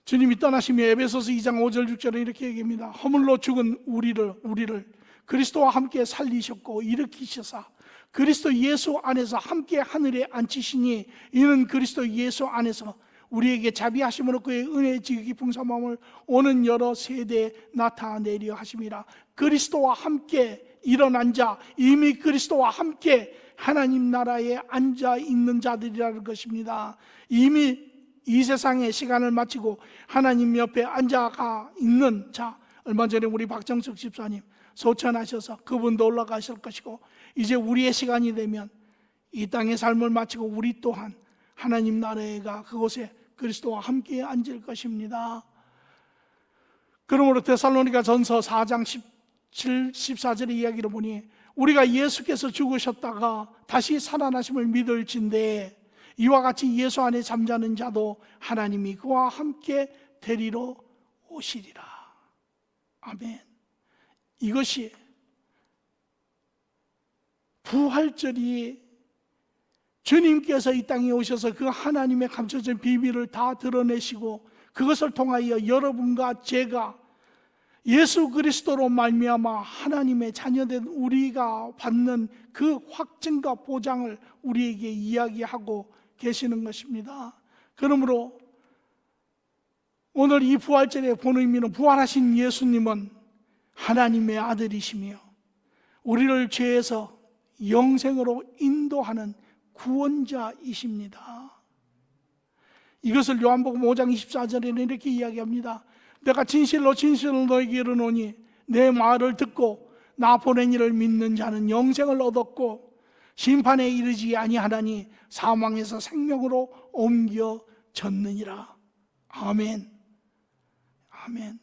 Speaker 1: 주님이 떠나시며 에베소서 2장 5절 6절에 이렇게 얘기합니다. 허물로 죽은 우리를 그리스도와 함께 살리셨고 일으키셔사 그리스도 예수 안에서 함께 하늘에 앉히시니 이는 그리스도 예수 안에서 우리에게 자비하심으로 그의 은혜의 지극히 풍성함을 오는 여러 세대에 나타내려 하심이라. 그리스도와 함께 일어난 자, 이미 그리스도와 함께 하나님 나라에 앉아 있는 자들이라는 것입니다. 이미 이 세상의 시간을 마치고 하나님 옆에 앉아가 있는 자, 얼마 전에 우리 박정숙 집사님 소천하셔서 그분도 올라가실 것이고, 이제 우리의 시간이 되면 이 땅의 삶을 마치고 우리 또한 하나님 나라에 가 그곳에 그리스도와 함께 앉을 것입니다. 그러므로 데살로니가 전서 4장 17, 14절의 이야기를 보니 우리가 예수께서 죽으셨다가 다시 살아나심을 믿을진대 이와 같이 예수 안에 잠자는 자도 하나님이 그와 함께 데리러 오시리라. 아멘. 이것이 부활절이 주님께서 이 땅에 오셔서 그 하나님의 감춰진 비밀을 다 드러내시고 그것을 통하여 여러분과 제가 예수 그리스도로 말미암아 하나님의 자녀된 우리가 받는 그 확증과 보장을 우리에게 이야기하고 계시는 것입니다. 그러므로 오늘 이 부활절의 본 의미는 부활하신 예수님은 하나님의 아들이시며 우리를 죄에서 영생으로 인도하는 구원자이십니다. 이것을 요한복음 5장 24절에는 이렇게 이야기합니다. 내가 진실로 너에게 이르노니 내 말을 듣고 나 보낸 이를 믿는 자는 영생을 얻었고 심판에 이르지 아니하나니 사망에서 생명으로 옮겨졌느니라. 아멘. 아멘.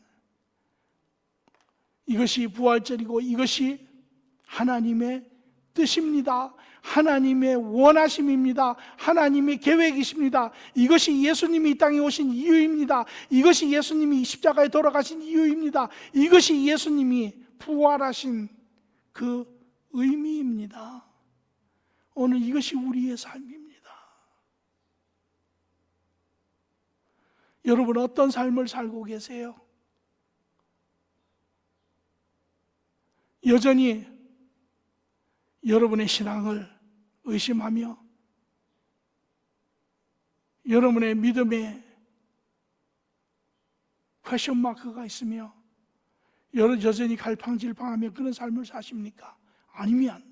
Speaker 1: 이것이 부활절이고 이것이 하나님의 뜻입니다. 하나님의 원하심입니다. 하나님의 계획이십니다. 이것이 예수님이 이 땅에 오신 이유입니다. 이것이 예수님이 십자가에 돌아가신 이유입니다. 이것이 예수님이 부활하신 그 의미입니다. 오늘 이것이 우리의 삶입니다. 여러분 어떤 삶을 살고 계세요? 여전히 여러분의 신앙을 의심하며 여러분의 믿음에 퀘션 마크가 있으며 여전히 갈팡질팡하며 그런 삶을 사십니까? 아니면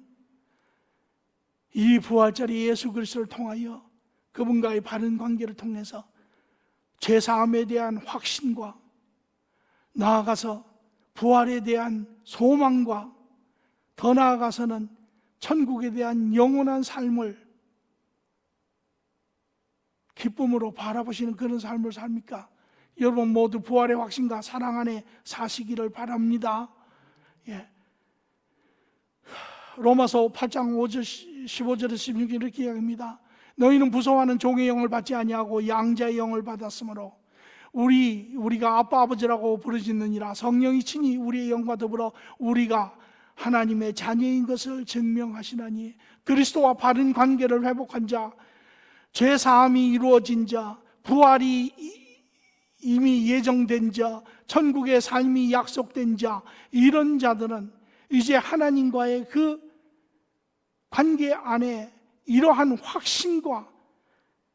Speaker 1: 이 부활자리 예수 그리스도를 통하여 그분과의 바른 관계를 통해서 죄사함에 대한 확신과 나아가서 부활에 대한 소망과 더 나아가서는 천국에 대한 영원한 삶을 기쁨으로 바라보시는 그런 삶을 삽니까? 여러분 모두 부활의 확신과 사랑 안에 사시기를 바랍니다. 예. 로마서 8장 15절에서 16절 이렇게 이야기합니다. 너희는 부서워하는 종의 영을 받지 아니하고 양자의 영을 받았으므로 우리가 아빠 아버지라고 부르짖느니라. 성령이 친히 우리의 영과 더불어 우리가 하나님의 자녀인 것을 증명하시나니 그리스도와 바른 관계를 회복한 자, 죄사함이 이루어진 자, 부활이 이미 예정된 자, 천국의 삶이 약속된 자, 이런 자들은 이제 하나님과의 그 관계 안에 이러한 확신과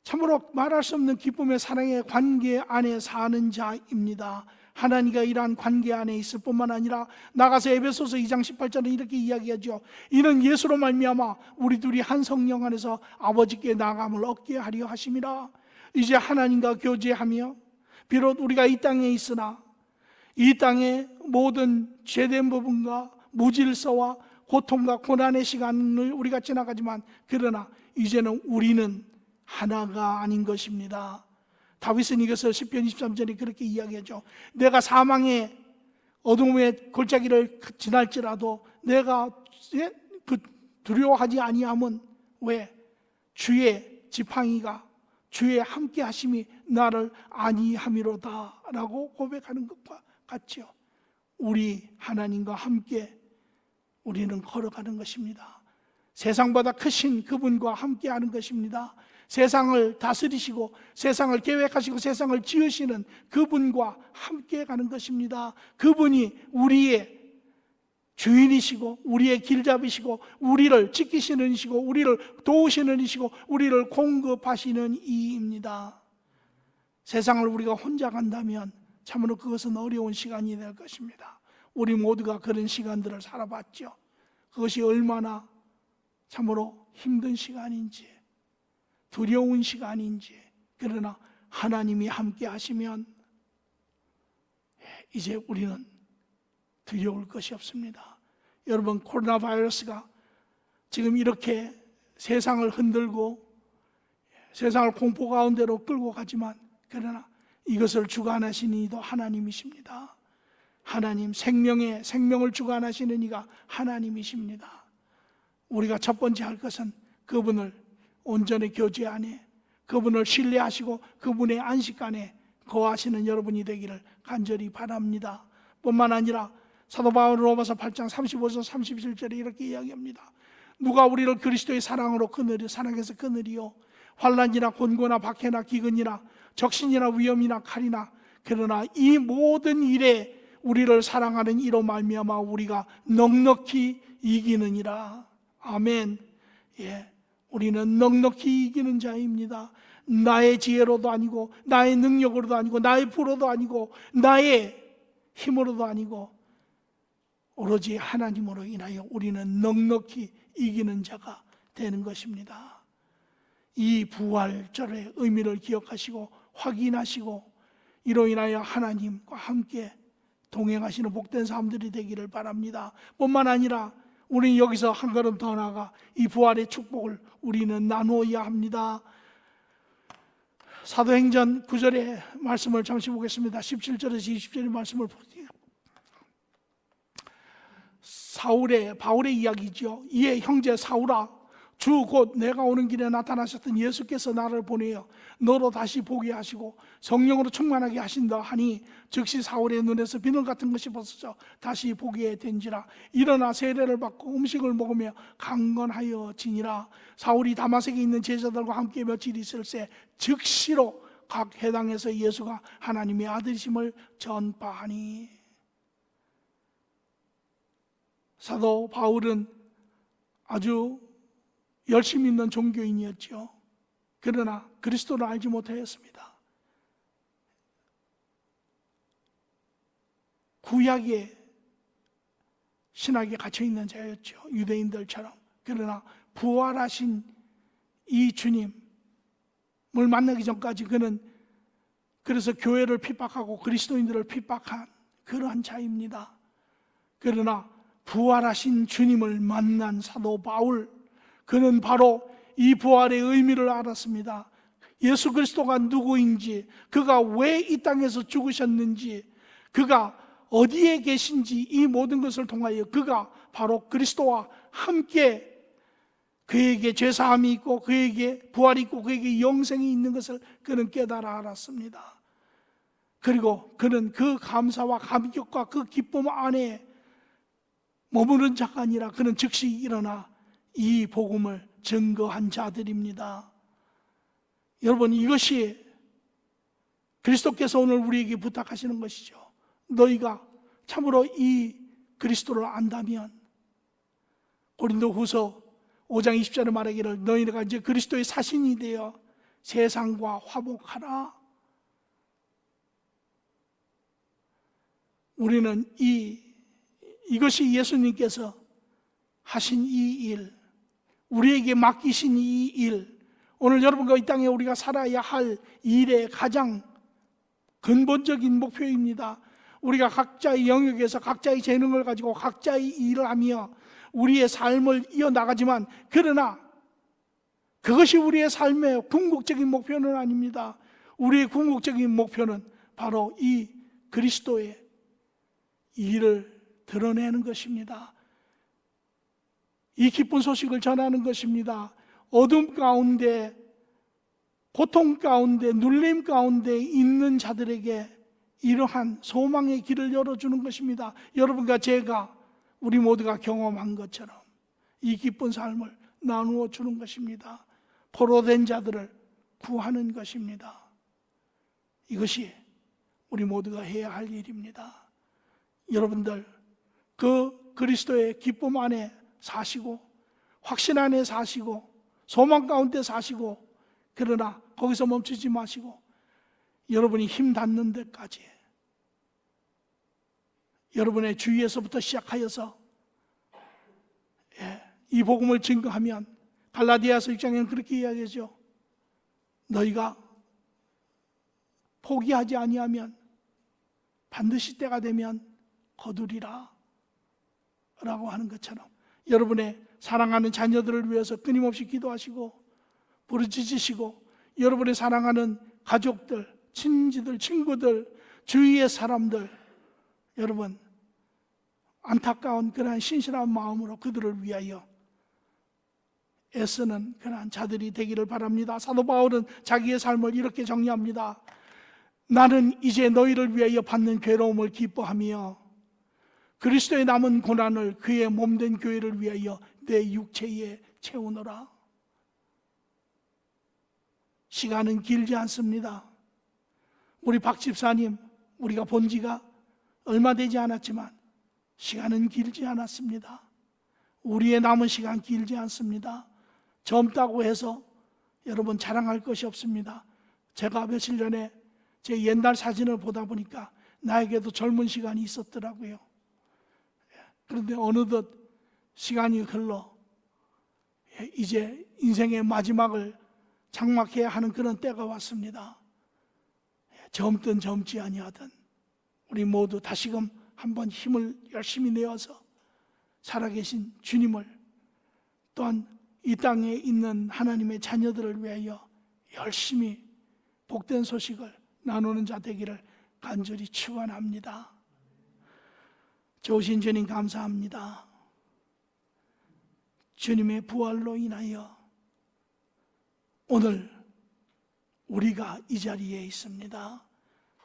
Speaker 1: 참으로 말할 수 없는 기쁨의 사랑의 관계 안에 사는 자입니다. 하나님과 이러한 관계 안에 있을 뿐만 아니라 나가서 에베소서 2장 18절은 이렇게 이야기하죠. 이는 예수로 말미암아 우리 둘이 한 성령 안에서 아버지께 나아감을 얻게 하려 하심이라. 이제 하나님과 교제하며 비록 우리가 이 땅에 있으나 이 땅의 모든 죄된 부분과 무질서와 고통과 고난의 시간을 우리가 지나가지만 그러나 이제는 우리는 하나가 아닌 것입니다. 다윗은 이것을 시편 23절에 그렇게 이야기하죠. 내가 사망의 어둠의 골짜기를 지날지라도 내가 두려워하지 아니함은 왜? 주의 지팡이가 주의 함께 하심이 나를 안위함이로다 라고 고백하는 것과 같죠. 우리 하나님과 함께 우리는 걸어가는 것입니다. 세상보다 크신 그분과 함께 하는 것입니다. 세상을 다스리시고 세상을 계획하시고 세상을 지으시는 그분과 함께 가는 것입니다. 그분이 우리의 주인이시고 우리의 길잡이시고 우리를 지키시는 이시고 우리를 도우시는 이시고 우리를 공급하시는 이입니다. 세상을 우리가 혼자 간다면 참으로 그것은 어려운 시간이 될 것입니다. 우리 모두가 그런 시간들을 살아봤죠. 그것이 얼마나 참으로 힘든 시간인지 두려운 시간인지. 그러나 하나님이 함께 하시면 이제 우리는 두려울 것이 없습니다. 여러분, 코로나 바이러스가 지금 이렇게 세상을 흔들고 세상을 공포 가운데로 끌고 가지만 그러나 이것을 주관하시는 이도 하나님이십니다. 하나님, 생명을 주관하시는 이가 하나님이십니다. 우리가 첫 번째 할 것은 그분을 온전히 교제 안에 그분을 신뢰하시고 그분의 안식 안에 거하시는 여러분이 되기를 간절히 바랍니다. 뿐만 아니라 사도 바울 로마서 8장 35절 37절에 이렇게 이야기합니다. 누가 우리를 그리스도의 사랑으로 사랑해서 끊으리요? 환난이나 곤고나 박해나 기근이나 적신이나 위험이나 칼이나. 그러나 이 모든 일에 우리를 사랑하는 이로 말미암아 우리가 넉넉히 이기느니라. 아멘. 예, 우리는 넉넉히 이기는 자입니다. 나의 지혜로도 아니고 나의 능력으로도 아니고 나의 부로도 아니고 나의 힘으로도 아니고 오로지 하나님으로 인하여 우리는 넉넉히 이기는 자가 되는 것입니다. 이 부활절의 의미를 기억하시고 확인하시고 이로 인하여 하나님과 함께 동행하시는 복된 사람들이 되기를 바랍니다. 뿐만 아니라 우리는 여기서 한 걸음 더 나아가 이 부활의 축복을 우리는 나누어야 합니다. 사도행전 9절의 말씀을 잠시 보겠습니다. 17절에서 20절의 말씀을 보세요. 바울의 이야기죠. 이에 형제 사울아, 주 곧 내가 오는 길에 나타나셨던 예수께서 나를 보내어 너로 다시 보게 하시고 성령으로 충만하게 하신다 하니 즉시 사울의 눈에서 비늘 같은 것이 벗어져 다시 보게 된지라. 일어나 세례를 받고 음식을 먹으며 강건하여 지니라. 사울이 다마섹에 있는 제자들과 함께 며칠 있을새 즉시로 각 회당에서 예수가 하나님의 아들이심을 전파하니. 사도 바울은 아주 열심히 있는 종교인이었죠. 그러나 그리스도를 알지 못하였습니다. 구약의 신학에 갇혀있는 자였죠. 유대인들처럼. 그러나 부활하신 이 주님을 만나기 전까지 그는 그래서 교회를 핍박하고 그리스도인들을 핍박한 그러한 자입니다. 그러나 부활하신 주님을 만난 사도 바울, 그는 바로 이 부활의 의미를 알았습니다. 예수 그리스도가 누구인지, 그가 왜 이 땅에서 죽으셨는지, 그가 어디에 계신지, 이 모든 것을 통하여 그가 바로 그리스도와 함께 그에게 죄사함이 있고 그에게 부활이 있고 그에게 영생이 있는 것을 그는 깨달아 알았습니다. 그리고 그는 그 감사와 감격과 그 기쁨 안에 머무른 자가 아니라 그는 즉시 일어나 이 복음을 증거한 자들입니다. 여러분, 이것이 그리스도께서 오늘 우리에게 부탁하시는 것이죠. 너희가 참으로 이 그리스도를 안다면, 고린도후서 5장 20절에 말하기를 너희가 이제 그리스도의 사신이 되어 세상과 화목하라. 우리는 이것이 예수님께서 하신 이 일, 우리에게 맡기신 이 일, 오늘 여러분과 이 땅에 우리가 살아야 할 일의 가장 근본적인 목표입니다. 우리가 각자의 영역에서 각자의 재능을 가지고 각자의 일을 하며 우리의 삶을 이어나가지만, 그러나 그것이 우리의 삶의 궁극적인 목표는 아닙니다. 우리의 궁극적인 목표는 바로 이 그리스도의 일을 드러내는 것입니다. 이 기쁜 소식을 전하는 것입니다. 어둠 가운데, 고통 가운데, 눌림 가운데 있는 자들에게 이러한 소망의 길을 열어주는 것입니다. 여러분과 제가, 우리 모두가 경험한 것처럼 이 기쁜 삶을 나누어 주는 것입니다. 포로된 자들을 구하는 것입니다. 이것이 우리 모두가 해야 할 일입니다. 여러분들, 그 그리스도의 기쁨 안에 사시고 확신 안에 사시고 소망 가운데 사시고, 그러나 거기서 멈추지 마시고 여러분이 힘 닿는 데까지 여러분의 주위에서부터 시작하여서 이 복음을 증거하면, 갈라디아서 6장에는 그렇게 이야기하죠. 너희가 포기하지 아니하면 반드시 때가 되면 거두리라 라고 하는 것처럼, 여러분의 사랑하는 자녀들을 위해서 끊임없이 기도하시고 부르짖으시고, 여러분의 사랑하는 가족들, 친지들, 친구들, 주위의 사람들, 여러분 안타까운 그러한 신실한 마음으로 그들을 위하여 애쓰는 그러한 자들이 되기를 바랍니다. 사도 바울은 자기의 삶을 이렇게 정리합니다. 나는 이제 너희를 위하여 받는 괴로움을 기뻐하며 그리스도의 남은 고난을 그의 몸된 교회를 위하여 내 육체에 채우노라. 시간은 길지 않습니다. 우리 박 집사님, 우리가 본 지가 얼마 되지 않았지만 시간은 길지 않았습니다. 우리의 남은 시간 길지 않습니다. 젊다고 해서 여러분 자랑할 것이 없습니다. 제가 며칠 전에 제 옛날 사진을 보다 보니까 나에게도 젊은 시간이 있었더라고요. 그런데 어느덧 시간이 흘러 이제 인생의 마지막을 장막해야 하는 그런 때가 왔습니다. 젊든 젊지 아니하든 우리 모두 다시금 한번 힘을 열심히 내어서 살아계신 주님을, 또한 이 땅에 있는 하나님의 자녀들을 위하여 열심히 복된 소식을 나누는 자 되기를 간절히 축원합니다. 좋으신 주님 감사합니다. 주님의 부활로 인하여 오늘 우리가 이 자리에 있습니다.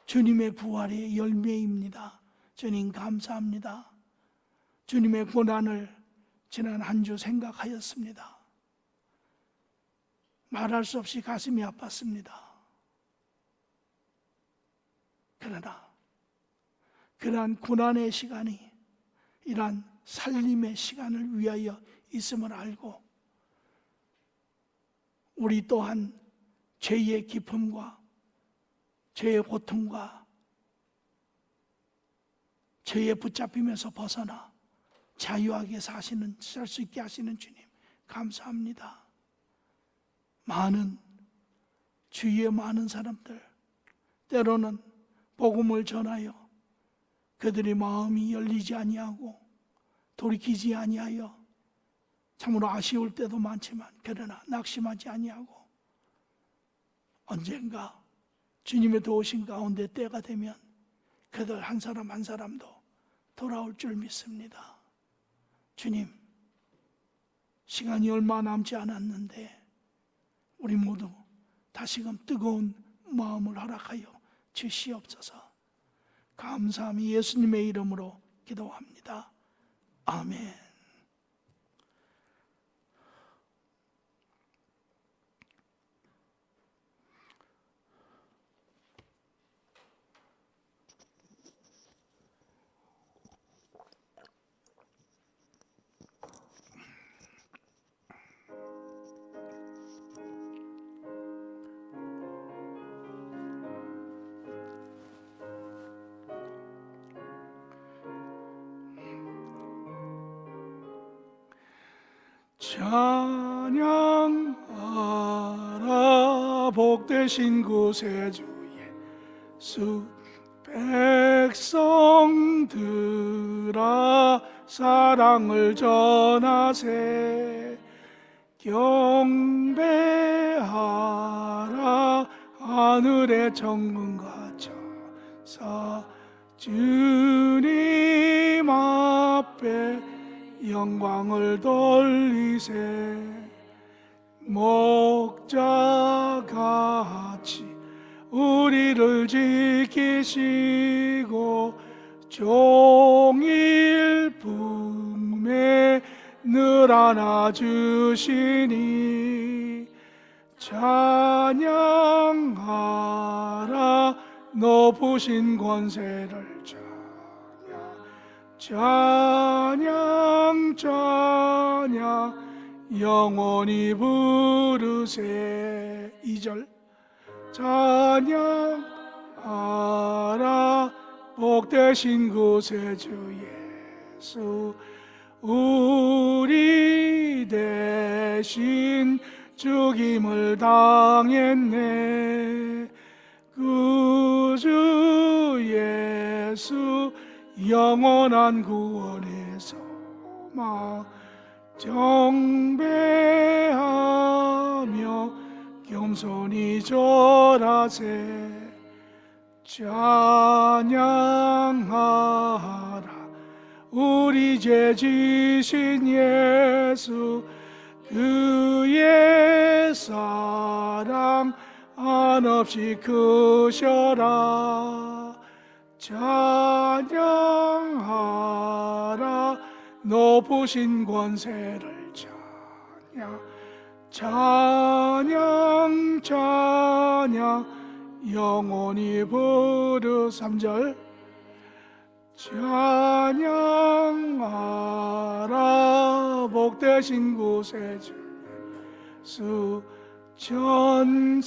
Speaker 1: 주님의 부활의 열매입니다. 주님 감사합니다. 주님의 고난을 지난 한 주 생각하였습니다. 말할 수 없이 가슴이 아팠습니다. 그러나 그러한 고난의 시간이 이러한 살림의 시간을 위하여 있음을 알고 우리 또한 죄의 기쁨과 죄의 고통과 죄의 붙잡힘에서 벗어나 자유하게 살 수 있게 하시는 주님 감사합니다. 주위의 많은 사람들 때로는 복음을 전하여 그들의 마음이 열리지 아니하고 돌이키지 아니하여 참으로 아쉬울 때도 많지만 그러나 낙심하지 아니하고 언젠가 주님의 도우신 가운데 때가 되면 그들 한 사람 한 사람도 돌아올 줄 믿습니다. 주님, 시간이 얼마 남지 않았는데 우리 모두 다시금 뜨거운 마음을 허락하여 주시옵소서. 감사함이 예수님의 이름으로 기도합니다. 아멘. 찬양하라 복되신 구세주 예수 백성들아 사랑을 전하세 경배하라 하늘의 정금과 천사 주님 앞에 영광을 돌리세 목자같이 우리를 지키시고 종일 품에 늘 안아주시니 찬양하라 높으신 권세를 찬양 영원히 부르세 2절 찬양하라 복되신 구세주 예수 우리 대신 죽임을 당했네 구주 예수 영원한 구원의 소망 정배하며 겸손히 절하세 찬양하라 우리 죄 지신 예수 그의 사랑 한없이 크셔라 찬양하라 높으신 권세를 찬양 영원히 부르 3절 찬양하라 복되신 구세주 예수 천사들아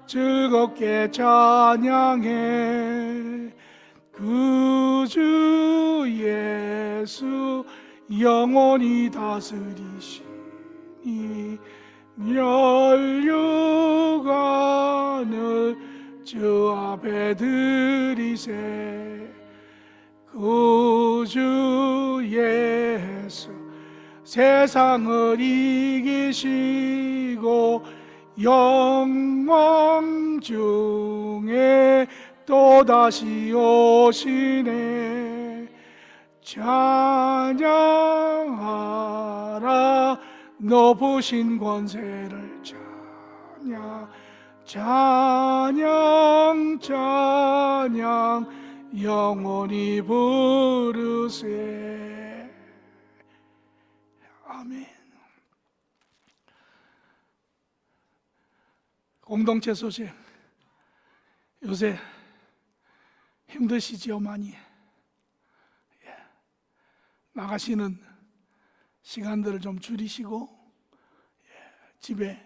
Speaker 1: 즐겁게 찬양해 구주 예수 영원히 다스리시니 멸류관을 주 앞에 드리세 구주 예수 세상을 이기시고 영광 중에 또다시 오시네 찬양하라 높으신 권세를 찬양 영원히 부르세 아멘. 공동체 소식 요새 힘드시지요 많이 나가시는 시간들을 좀 줄이시고 집에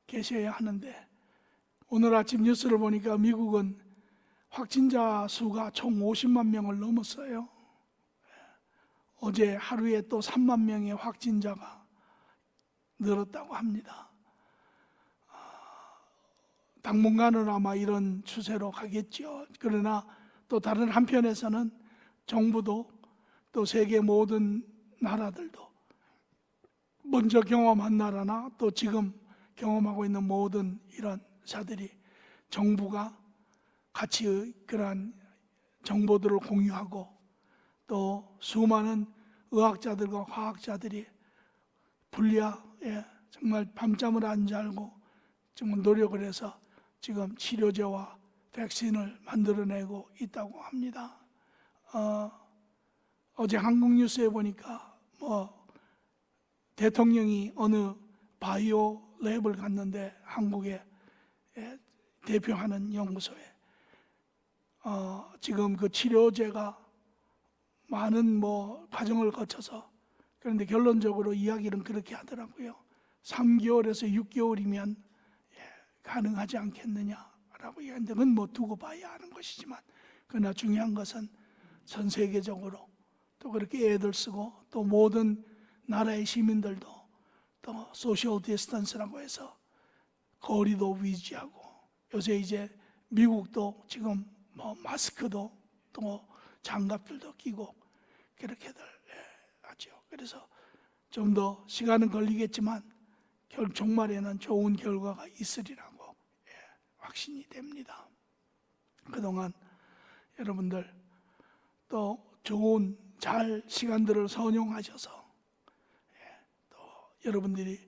Speaker 1: 계셔야 하는데, 오늘 아침 뉴스를 보니까 미국은 확진자 수가 총 50만 명을 넘었어요. 어제 하루에 또 3만 명의 확진자가 늘었다고 합니다. 당분간은 아마 이런 추세로 가겠죠. 그러나 또 다른 한편에서는 정부도 또 세계 모든 나라들도 먼저 경험한 나라나 또 지금 경험하고 있는 모든 이런 자들이 정부가 같이 그러한 정보들을 공유하고 또 수많은 의학자들과 과학자들이 분리에 정말 밤잠을 안 자고 정말 노력을 해서 지금 치료제와 백신을 만들어내고 있다고 합니다. 어제 한국 뉴스에 보니까 대통령이 어느 바이오 랩을 갔는데, 한국에 대표하는 연구소에 지금 그 치료제가 많은 과정을 거쳐서, 그런데 결론적으로 이야기는 그렇게 하더라고요. 3개월에서 6개월이면 가능하지 않겠느냐라고 이야기하는데, 그건 두고 봐야 하는 것이지만, 그러나 중요한 것은 전 세계적으로 또 그렇게 애들 쓰고 또 모든 나라의 시민들도 또 소셜 디스턴스라고 해서 거리도 유지하고, 요새 이제 미국도 지금 마스크도 또 장갑들도 끼고 그렇게들 하죠. 그래서 좀 더 시간은 걸리겠지만 종말에는 좋은 결과가 있으리라고 확신이 됩니다. 그동안 여러분들 또 좋은 잘 시간들을 선용하셔서 또 여러분들이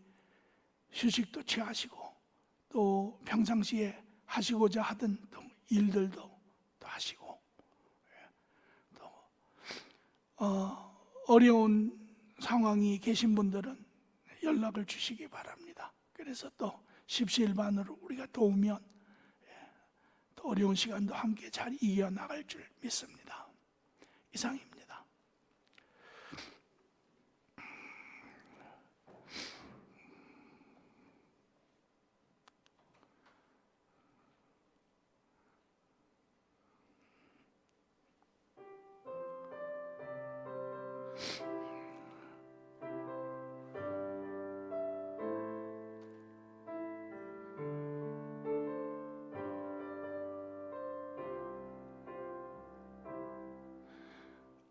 Speaker 1: 휴식도 취하시고 또 평상시에 하시고자 하던 또 일들도 또 하시고, 또 어려운 상황이 계신 분들은 연락을 주시기 바랍니다. 그래서 또 십시일반으로 우리가 도우면 또 어려운 시간도 함께 잘 이겨나갈 줄 믿습니다. 이상입니다.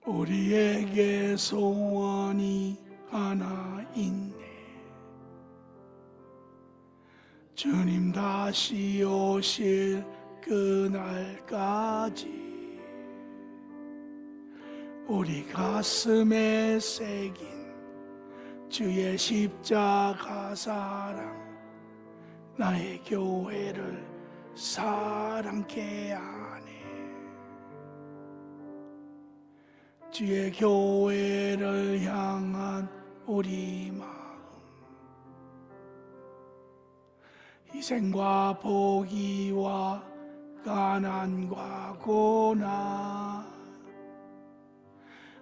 Speaker 1: 우리에게 소원이 하나 있네. 주님 다시 오실 그날까지 우리 가슴에 새긴 주의 십자가 사랑, 나의 교회를 사랑케 하네. 주의 교회를 향한 우리 마음, 희생과 포기와 가난과 고난,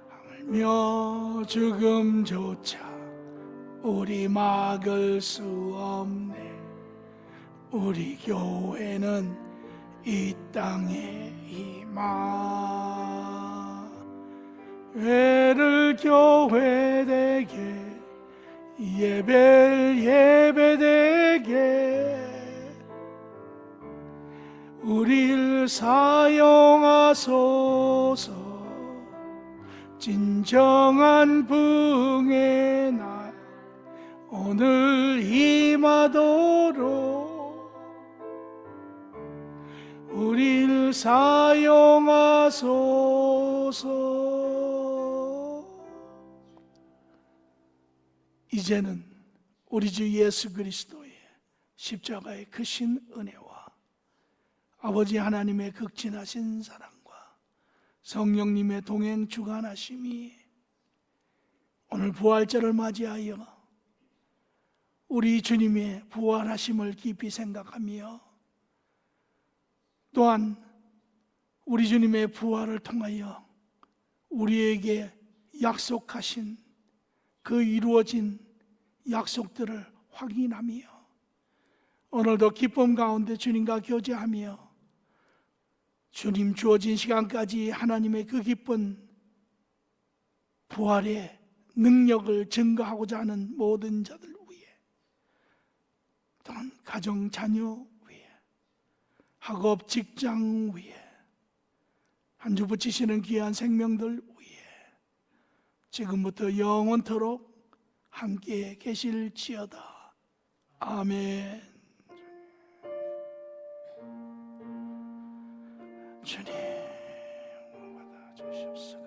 Speaker 1: 하물며 죽음조차 우리 막을 수 없네. 우리 교회는 이 땅에 임하. 회를 교회되게, 예배를 예배되게 우리를 사용하소서. 진정한 부흥의 날 오늘 임하도록 우리를 사용하소서. 이제는 우리 주 예수 그리스도의 십자가의 크신 은혜와 아버지 하나님의 극진하신 사랑과 성령님의 동행 주관하심이 오늘 부활절을 맞이하여 우리 주님의 부활하심을 깊이 생각하며, 또한 우리 주님의 부활을 통하여 우리에게 약속하신 그 이루어진 약속들을 확인하며 오늘도 기쁨 가운데 주님과 교제하며 주님 주어진 시간까지 하나님의 그 기쁜 부활의 능력을 증거하고자 하는 모든 자들 위해, 또한 가정 자녀 위해, 학업 직장 위해, 한 주 붙이시는 귀한 생명들 위해 지금부터 영원토록 함께 계실지어다. 아멘. 주님 받아 주시옵소서.